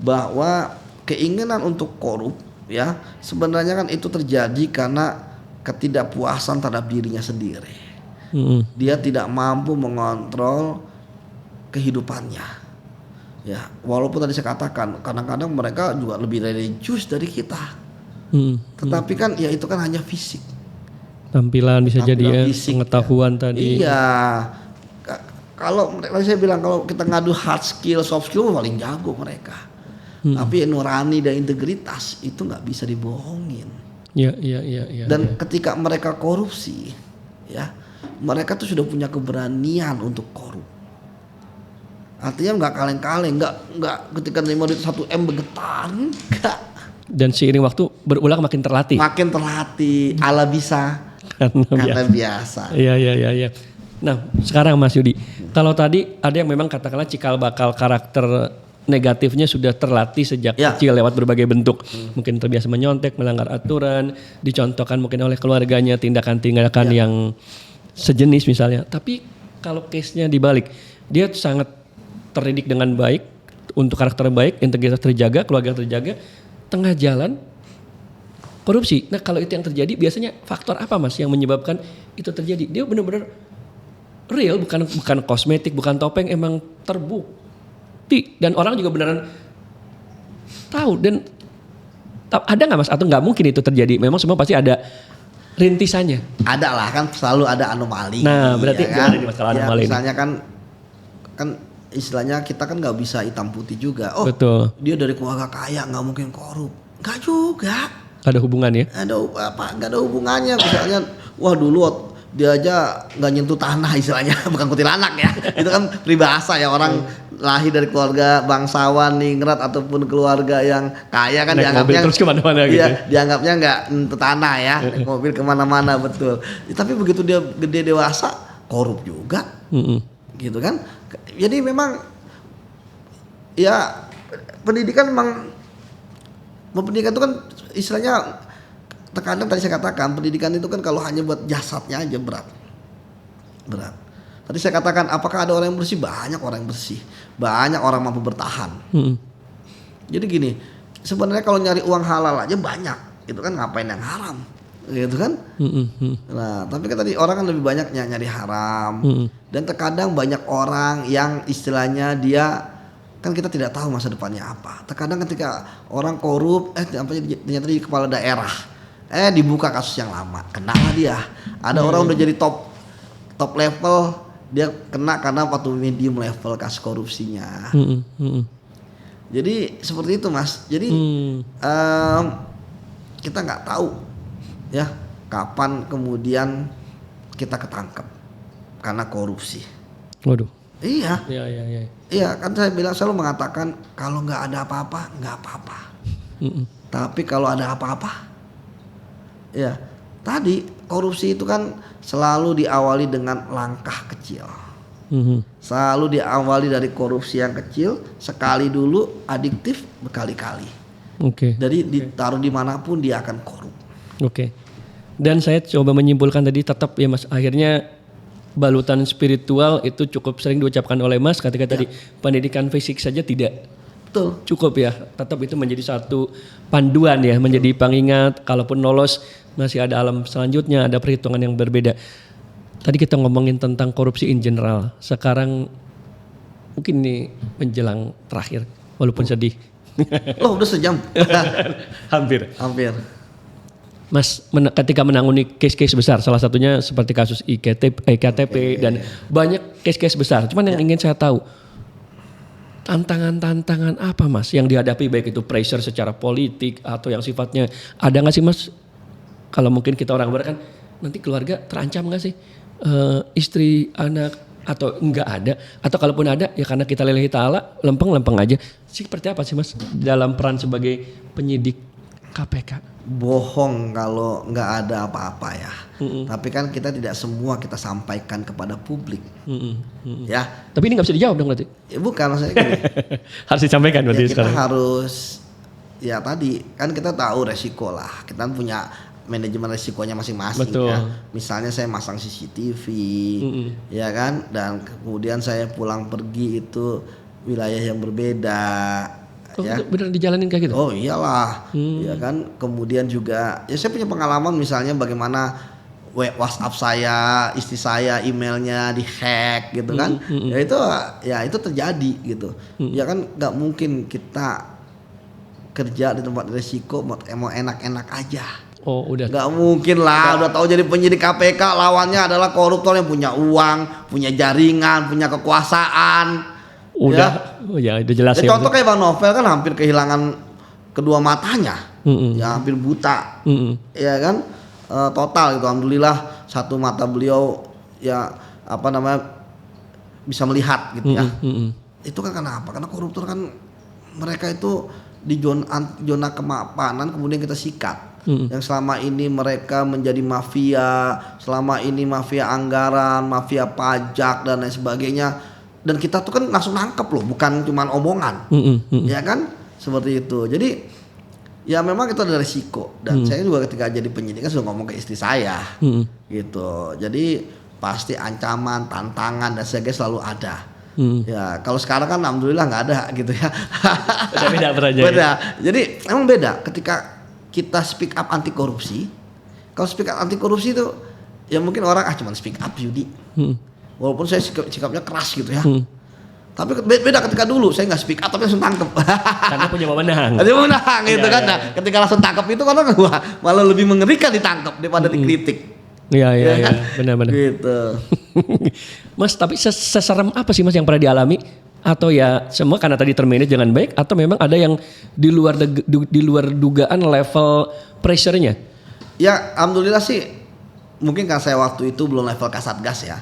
bahwa keinginan untuk korup ya sebenarnya kan itu terjadi karena ketidakpuasan terhadap dirinya sendiri. Dia tidak mampu mengontrol kehidupannya. Ya, walaupun tadi saya katakan kadang-kadang mereka juga lebih religius dari kita. Tetapi kan ya itu kan hanya fisik. Tampilan bisa jadi ya, fisik, pengetahuan tadi. Iya. Kalau saya bilang kalau kita ngadu hard skill, soft skill paling jago mereka. Tapi nurani dan integritas itu nggak bisa dibohongin. Ya. Dan ketika mereka korupsi, ya mereka tuh sudah punya keberanian untuk korup. Artinya nggak kaleng-kaleng, nggak ketika nerima duit 1M bergetar, nggak. Dan seiring waktu berulang makin terlatih. Ala bisa karena biasa. Iya. Nah, sekarang Mas Yudi, kalau tadi ada yang memang katakanlah cikal bakal karakter negatifnya sudah terlatih sejak kecil lewat berbagai bentuk. Mungkin terbiasa menyontek, melanggar aturan, dicontohkan mungkin oleh keluarganya tindakan-tindakan yang sejenis misalnya. Tapi kalau case-nya dibalik, dia sangat terdidik dengan baik, untuk karakter baik, integritas terjaga, keluarga terjaga, tengah jalan korupsi. Nah kalau itu yang terjadi biasanya faktor apa Mas yang menyebabkan itu terjadi? Dia benar-benar real, bukan kosmetik, bukan topeng, emang terbukti dan orang juga beneran tahu. Dan ada nggak Mas atau nggak mungkin itu terjadi? Memang semua pasti ada rintisannya. Ada lah, kan selalu ada anomali. Nah berarti ya kan? ada masalah anomali. Misalnya kan istilahnya kita kan nggak bisa hitam putih juga. Oh betul. Dia dari keluarga kaya nggak mungkin korup. Nggak juga. Ada hubungannya? Nggak ada hubungannya. Misalnya, wah dulu dia aja nggak nyentuh tanah istilahnya, bukan kuntilanak ya. Itu kan peribahasa ya, orang lahir dari keluarga bangsawan, ningrat ataupun keluarga yang kaya kan naik dianggapnya terus kemana-mana gitu. Iya, dianggapnya nggak nyentuh tanah ya, naik mobil kemana-mana betul. Tapi begitu dia gede dewasa, korup juga, gitu kan. Jadi memang ya pendidikan itu kan istilahnya, terkadang tadi saya katakan pendidikan itu kan kalau hanya buat jasadnya aja berat. Tadi saya katakan apakah ada orang yang bersih? Banyak orang yang bersih, banyak orang mampu bertahan. Jadi gini, sebenarnya kalau nyari uang halal aja banyak, itu kan ngapain yang haram, gitu kan? Nah tapi kan tadi orang kan lebih banyak nyari haram, dan terkadang banyak orang yang istilahnya dia kan kita tidak tahu masa depannya apa. Terkadang ketika orang korup, ternyata di kepala daerah, dibuka kasus yang lama, kena lah dia. Ada orang udah jadi top level, dia kena karena waktu medium level kasus korupsinya. Jadi seperti itu Mas. Jadi kita nggak tahu ya kapan kemudian kita ketangkep karena korupsi. Waduh. Iya. Iya kan saya selalu mengatakan kalau nggak ada apa-apa nggak apa-apa. Tapi kalau ada apa-apa, ya tadi korupsi itu kan selalu diawali dengan langkah kecil. Selalu diawali dari korupsi yang kecil, sekali dulu, adiktif berkali-kali. Jadi ditaruh dimanapun dia akan korup. Dan saya coba menyimpulkan tadi tetap ya Mas, akhirnya balutan spiritual itu cukup sering diucapkan oleh Mas ketika tadi pendidikan fisik saja tidak cukup ya, tetap itu menjadi satu panduan ya, menjadi pengingat kalaupun lolos masih ada alam selanjutnya, ada perhitungan yang berbeda. Tadi kita ngomongin tentang korupsi in general, sekarang mungkin ini menjelang terakhir walaupun sedih. Udah sejam. Hampir. Mas ketika menangani case-case besar, salah satunya seperti kasus iktp dan banyak case-case besar. Cuman yang ingin saya tahu, tantangan-tantangan apa Mas yang dihadapi, baik itu pressure secara politik atau yang sifatnya, ada nggak sih Mas? Kalau mungkin kita orang barat kan nanti keluarga terancam nggak sih, istri, anak, atau enggak ada, atau kalaupun ada ya karena kita lillahi ta'ala lempeng-lempeng aja. Seperti apa sih Mas dalam peran sebagai penyidik KPK? Bohong kalau nggak ada apa-apa ya. Tapi kan kita tidak semua kita sampaikan kepada publik. Ya. Tapi ini nggak bisa dijawab dong berarti? Ya, bukan maksudnya gini. Harus disampaikan berarti kita sekarang. Harus ya tadi kan kita tahu resiko lah. Kita punya manajemen resikonya masing-masing. Betul. Ya. Misalnya saya masang CCTV, ya kan, dan kemudian saya pulang pergi itu wilayah yang berbeda. Ya. Bener dijalanin kayak gitu? Oh iyalah, ya kan. Kemudian juga, ya saya punya pengalaman misalnya bagaimana WhatsApp saya, istri saya, emailnya dihack gitu kan. Ya itu terjadi gitu. Ya kan nggak mungkin kita kerja di tempat risiko mau enak-enak aja. Oh udah. Nggak mungkin lah. Udah tahu jadi penyidik KPK lawannya adalah koruptor yang punya uang, punya jaringan, punya kekuasaan. Udah, ya udah jelas ya. Contoh kayak Bang Novel kan hampir kehilangan kedua matanya, ya hampir buta, ya kan, total gitu. Alhamdulillah satu mata beliau ya bisa melihat gitu ya. Itu kan kenapa? Karena koruptor kan mereka itu di zona kemapanan kemudian kita sikat. yang selama ini mereka menjadi mafia, selama ini mafia anggaran, mafia pajak dan lain sebagainya. Dan kita tuh kan langsung nangkep loh, bukan cuman omongan, ya kan? Seperti itu. Jadi ya memang itu ada risiko. Dan saya juga ketika jadi penyidik kan sudah ngomong ke istri saya, gitu. Jadi pasti ancaman, tantangan dan sebagainya selalu ada. Ya kalau sekarang kan alhamdulillah nggak ada gitu ya. Beda perannya. Beda. Jadi emang beda ketika kita speak up anti korupsi. Kalau speak up anti korupsi itu ya mungkin orang cuman speak up Yudi. Walaupun saya sikapnya keras gitu ya. Tapi beda ketika dulu saya nggak speak up tapi langsung tangkep. Karena punya wewenang. Dia menang gitu Ya, kan. ya, Nah, ketika langsung tangkap itu kan malah lebih mengerikan ditangkap daripada dikritik. Iya, benar-benar. Gitu. Mas, tapi seserem apa sih Mas yang pernah dialami? Atau ya semua karena tadi termanage dengan baik, atau memang ada yang di luar dugaan level pressure-nya? Ya alhamdulillah sih, mungkin karena saya waktu itu belum level Kasatgas ya.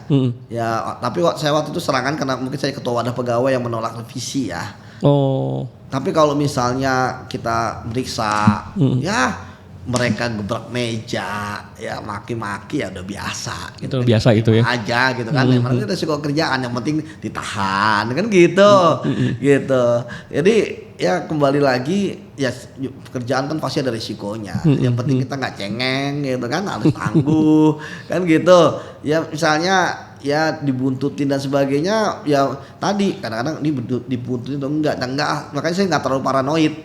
Ya tapi saya waktu itu serangan karena mungkin saya ketua wadah pegawai yang menolak revisi ya. Oh. Tapi kalau misalnya kita meriksa, ya mereka gebrak meja, ya maki-maki ya udah biasa. Gitu. Itu biasa itu ya. Aja gitu kan. Memang itu resiko kerjaan, yang penting ditahan kan gitu. Gitu. Jadi ya kembali lagi ya pekerjaan kan pasti ada risikonya. Yang penting kita nggak cengeng gitu kan, harus tangguh kan gitu. Ya misalnya ya dibuntutin dan sebagainya, ya tadi kadang-kadang dibuntutin atau enggak, makanya saya nggak terlalu paranoid.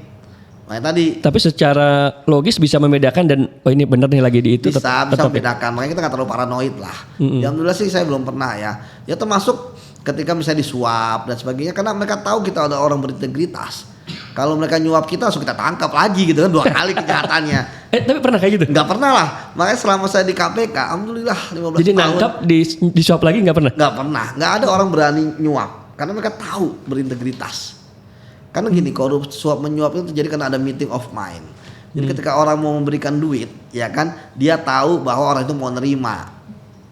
Nah tadi. Tapi secara logis bisa membedakan dan ini benar nih lagi di itu. Bisa membedakan, makanya kita nggak terlalu paranoid lah. Ya alhamdulillah sih saya belum pernah ya. Ya termasuk ketika misalnya disuap dan sebagainya, karena mereka tahu kita ada orang berintegritas. Kalau mereka nyuap kita langsung kita tangkap lagi gitu kan, 2 kali kejahatannya. Tapi pernah kayak gitu? Nggak pernah lah. Makanya selama saya di KPK, alhamdulillah 15 Jadi tahun. nangkap disuap lagi nggak pernah? Nggak pernah. Nggak ada orang berani nyuap karena mereka tahu berintegritas. Karena gini, korupsi suap menyuap itu terjadi karena ada meeting of mind. Jadi ketika orang mau memberikan duit, ya kan, dia tahu bahwa orang itu mau nerima.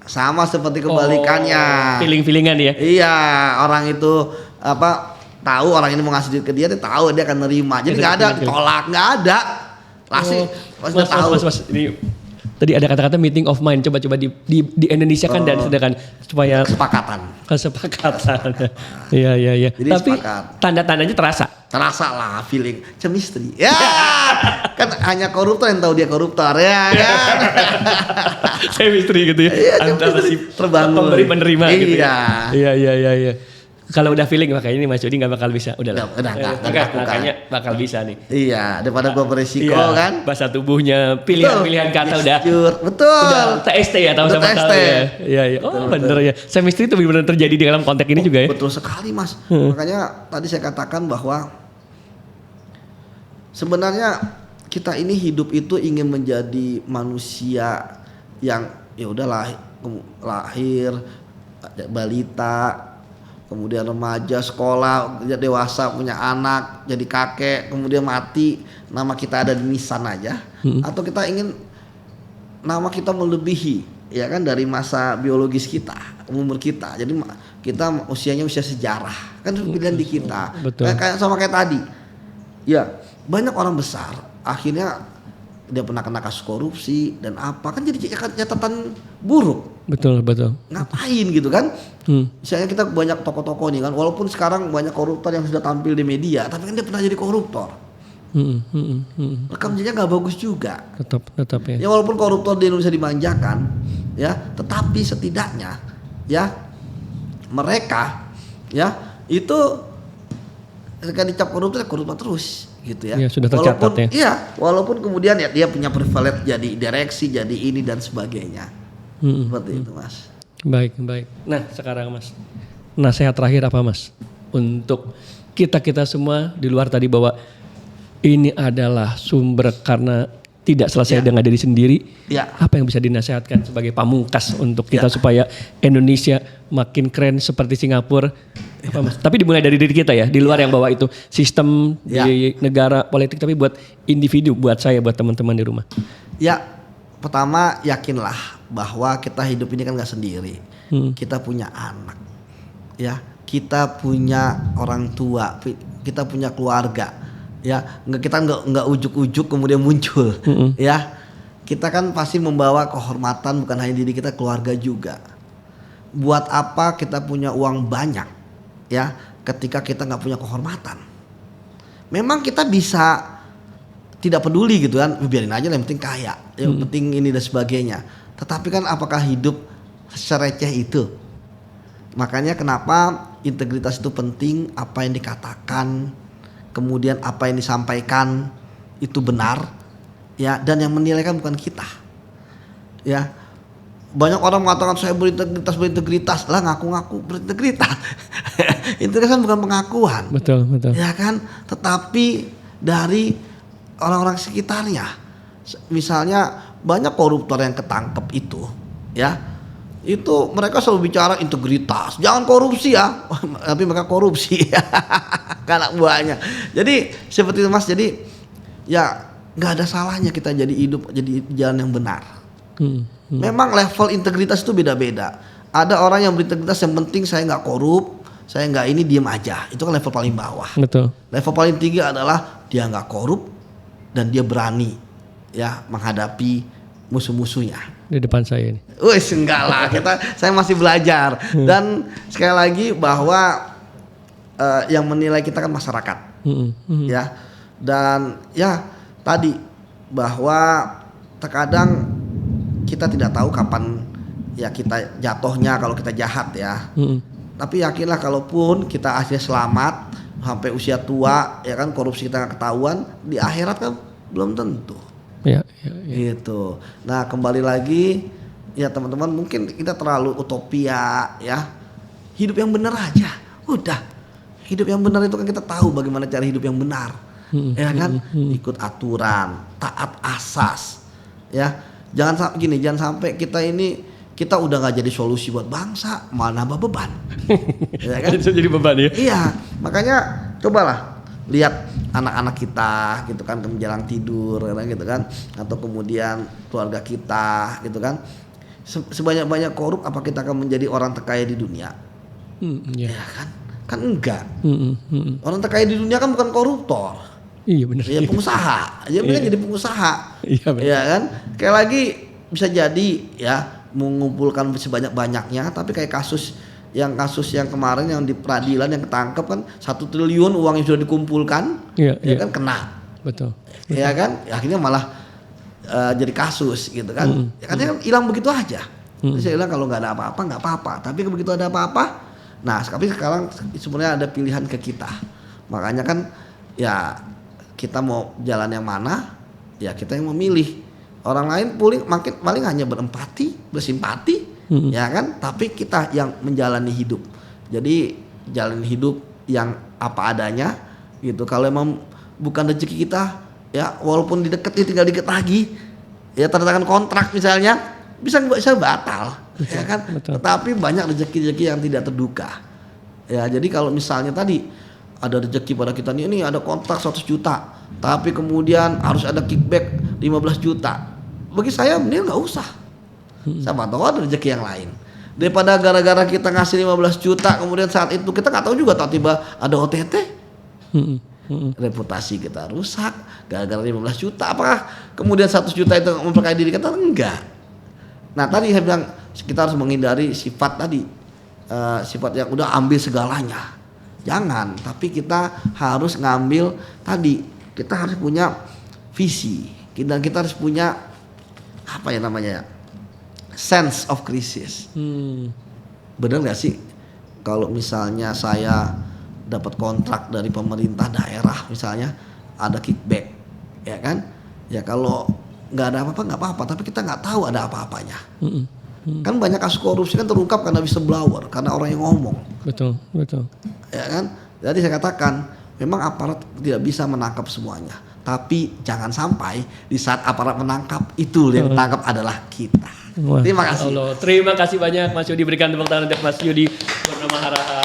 Sama seperti kebalikannya. Feeling-feelingan ya. Iya, orang itu tahu orang ini mau ngasih duit ke dia tahu dia akan nerima. Jadi nggak ada ditolak, nggak ada. Pasti tahu. Mas, ini tadi ada kata-kata meeting of mind. Coba di Indonesia kan dan sedangkan supaya kesepakatan. Iya. Jadi tapi sepakat. tanda-tandanya terasa lah, feeling chemistry. Ya, kan hanya koruptor yang tahu dia koruptor ya kan. chemistry gitu ya. Iya, antara si terbangun. pemberi penerima gitu. Iya. Iya. Kalau udah feeling makanya ini Mas Yudi nggak bakal bisa. Udah makanya bakal bisa nih. Iya, daripada gua beresiko kan. Bahasa tubuhnya, pilihan kata udah. Betul. Udah TST ya, tahu sama tahu ya. Iya. Oh bener ya. Chemistry itu benar-benar terjadi di dalam konteks ini juga ya. Betul sekali Mas. Makanya tadi saya katakan bahwa sebenarnya kita ini hidup itu ingin menjadi manusia yang ya udah lahir, balita, kemudian remaja, sekolah, dewasa, punya anak, jadi kakek, kemudian mati, nama kita ada di nisan aja. Atau kita ingin nama kita melebihi, ya kan, dari masa biologis kita, umur kita. Jadi kita usianya usia sejarah, kan itu pilihan di kita. Betul. Kayak tadi, ya banyak orang besar, akhirnya dia pernah kena kasus korupsi dan apa, kan jadi catatan buruk. Betul. Ngapain gitu kan? Misalnya kita banyak tokoh-tokoh nih kan, walaupun sekarang banyak koruptor yang sudah tampil di media, tapi kan dia pernah jadi koruptor. Rekam jejaknya nggak bagus juga. Tetap ya. Ya walaupun koruptor di Indonesia dimanjakan, ya, tetapi setidaknya, ya, mereka, ya, itu ketika dicap koruptor terus, gitu ya. Ya sudah tercatat ya. Iya, walaupun kemudian ya dia punya privilege jadi direksi, jadi ini dan sebagainya. Seperti itu Mas. Baik. Nah sekarang Mas, nasihat terakhir apa Mas untuk kita semua di luar tadi, bahwa ini adalah sumber karena tidak selesai dengan diri sendiri. Ya. Apa yang bisa dinasehatkan sebagai pamungkas untuk kita supaya Indonesia makin keren seperti Singapura? Apa Mas? Tapi dimulai dari diri kita ya, di luar yang bawa itu sistem di negara politik, tapi buat individu, buat saya, buat teman-teman di rumah. Ya, pertama yakinlah bahwa kita hidup ini kan nggak sendiri. Kita punya anak, ya, kita punya orang tua, kita punya keluarga, Ya, kita nggak ujuk-ujuk kemudian muncul. Ya, kita kan pasti membawa kehormatan bukan hanya diri kita, keluarga juga. Buat apa kita punya uang banyak, ya, ketika kita nggak punya kehormatan? Memang kita bisa tidak peduli gitu kan, biarin aja, yang penting kaya, yang penting ini dan sebagainya. Tetapi kan apakah hidup sereceh itu? Makanya kenapa integritas itu penting, apa yang dikatakan, kemudian apa yang disampaikan itu benar, ya, dan yang menilai kan bukan kita, ya. Banyak orang mengatakan saya berintegritas, lah ngaku-ngaku berintegritas. Integritas kan bukan pengakuan, Betul. ya kan, tetapi dari orang-orang sekitarnya. Misalnya banyak koruptor yang ketangkep itu, ya, itu mereka selalu bicara integritas, jangan korupsi ya, tapi mereka korupsi. Anak buahnya. Jadi seperti itu Mas. Jadi ya nggak ada salahnya kita jadi hidup jadi jalan yang benar. Memang level integritas itu beda-beda. Ada orang yang berintegritas yang penting saya nggak korup, saya nggak ini, diem aja. Itu kan level paling bawah. Betul. Level paling tinggi adalah dia nggak korup dan dia berani, ya, menghadapi musuh-musuhnya. Di depan saya ini. Wih, enggak lah, saya masih belajar. Dan sekali lagi bahwa yang menilai kita kan masyarakat, ya, dan ya tadi bahwa terkadang kita tidak tahu kapan ya kita jatuhnya kalau kita jahat, ya. Tapi yakinlah kalaupun kita akhirnya selamat sampai usia tua, ya kan, korupsi kita nggak ketahuan, di akhirat kan belum tentu. Ya. Gitu. Nah, kembali lagi ya teman-teman, mungkin kita terlalu utopia, ya. Hidup yang benar aja, udah. Hidup yang benar itu kan kita tahu bagaimana cara hidup yang benar, ya kan, ikut aturan, taat asas, ya. Jangan sampai kita udah nggak jadi solusi buat bangsa, malah nambah beban. Ya kan? Itu jadi beban ya. Iya, makanya cobalah lihat anak-anak kita gitu kan menjelang tidur gitu kan, atau kemudian keluarga kita gitu kan. Sebanyak-banyak korup apa kita akan menjadi orang terkaya di dunia? Ya kan? Kan enggak. Orang terkaya di dunia kan bukan koruptor. Iya benar. Ya pengusaha. Dia kan jadi pengusaha. Iya benar. Ya kan? Kayak lagi bisa jadi ya mengumpulkan sebanyak-banyaknya, tapi kayak kasus yang kemarin yang di peradilan yang ketangkep kan 1 triliun uang yang sudah dikumpulkan, ya kan, kena. Betul. Ya kan? Akhirnya malah jadi kasus gitu kan. Ya kan hilang begitu aja. Terus saya bilang kalau nggak ada apa-apa nggak apa-apa, tapi begitu ada apa-apa, nah tapi sekarang sebenarnya ada pilihan ke kita. Makanya kan ya kita mau jalan yang mana, ya kita yang memilih. Orang lain paling hanya berempati, bersimpati, ya kan? Tapi kita yang menjalani hidup. Jadi jalan hidup yang apa adanya gitu. Kalau emang bukan rezeki kita, ya walaupun tinggal dikit lagi, ya tanda tangan kontrak misalnya, bisa batal, betul, ya kan? Betul. Tetapi banyak rezeki-rezeki yang tidak terduga. Ya, jadi kalau misalnya tadi ada rezeki pada kita ini ada kontrak 100 juta, tapi kemudian harus ada kickback 15 juta. Bagi saya mending nggak usah. Siapa tahu ada rezeki yang lain. Daripada gara-gara kita ngasih 15 juta kemudian saat itu kita nggak tahu juga tiba-tiba ada OTT. Reputasi kita rusak gara-gara 15 juta. Apakah kemudian 100 juta itu memperkaya diri kita? Enggak. Nah tadi saya bilang kita harus menghindari sifat tadi, sifat yang udah ambil segalanya. Jangan, tapi kita harus ngambil tadi, kita harus punya visi, kita harus punya apa ya namanya, sense of crisis. Bener nggak sih kalau misalnya saya dapat kontrak dari pemerintah daerah misalnya ada kickback, ya kan? Ya kalau nggak ada apa-apa nggak apa-apa, tapi kita nggak tahu ada apa-apanya. Kan banyak kasus korupsi kan terungkap karena whistleblower, karena orang yang ngomong. Betul. Ya kan? Jadi saya katakan memang aparat tidak bisa menangkap semuanya, tapi jangan sampai di saat aparat menangkap itu yang ditangkap adalah kita. Terima kasih. Terima kasih banyak Mas Yudi, berikan tepuk tangan untuk Mas Yudi Purnama Haraha.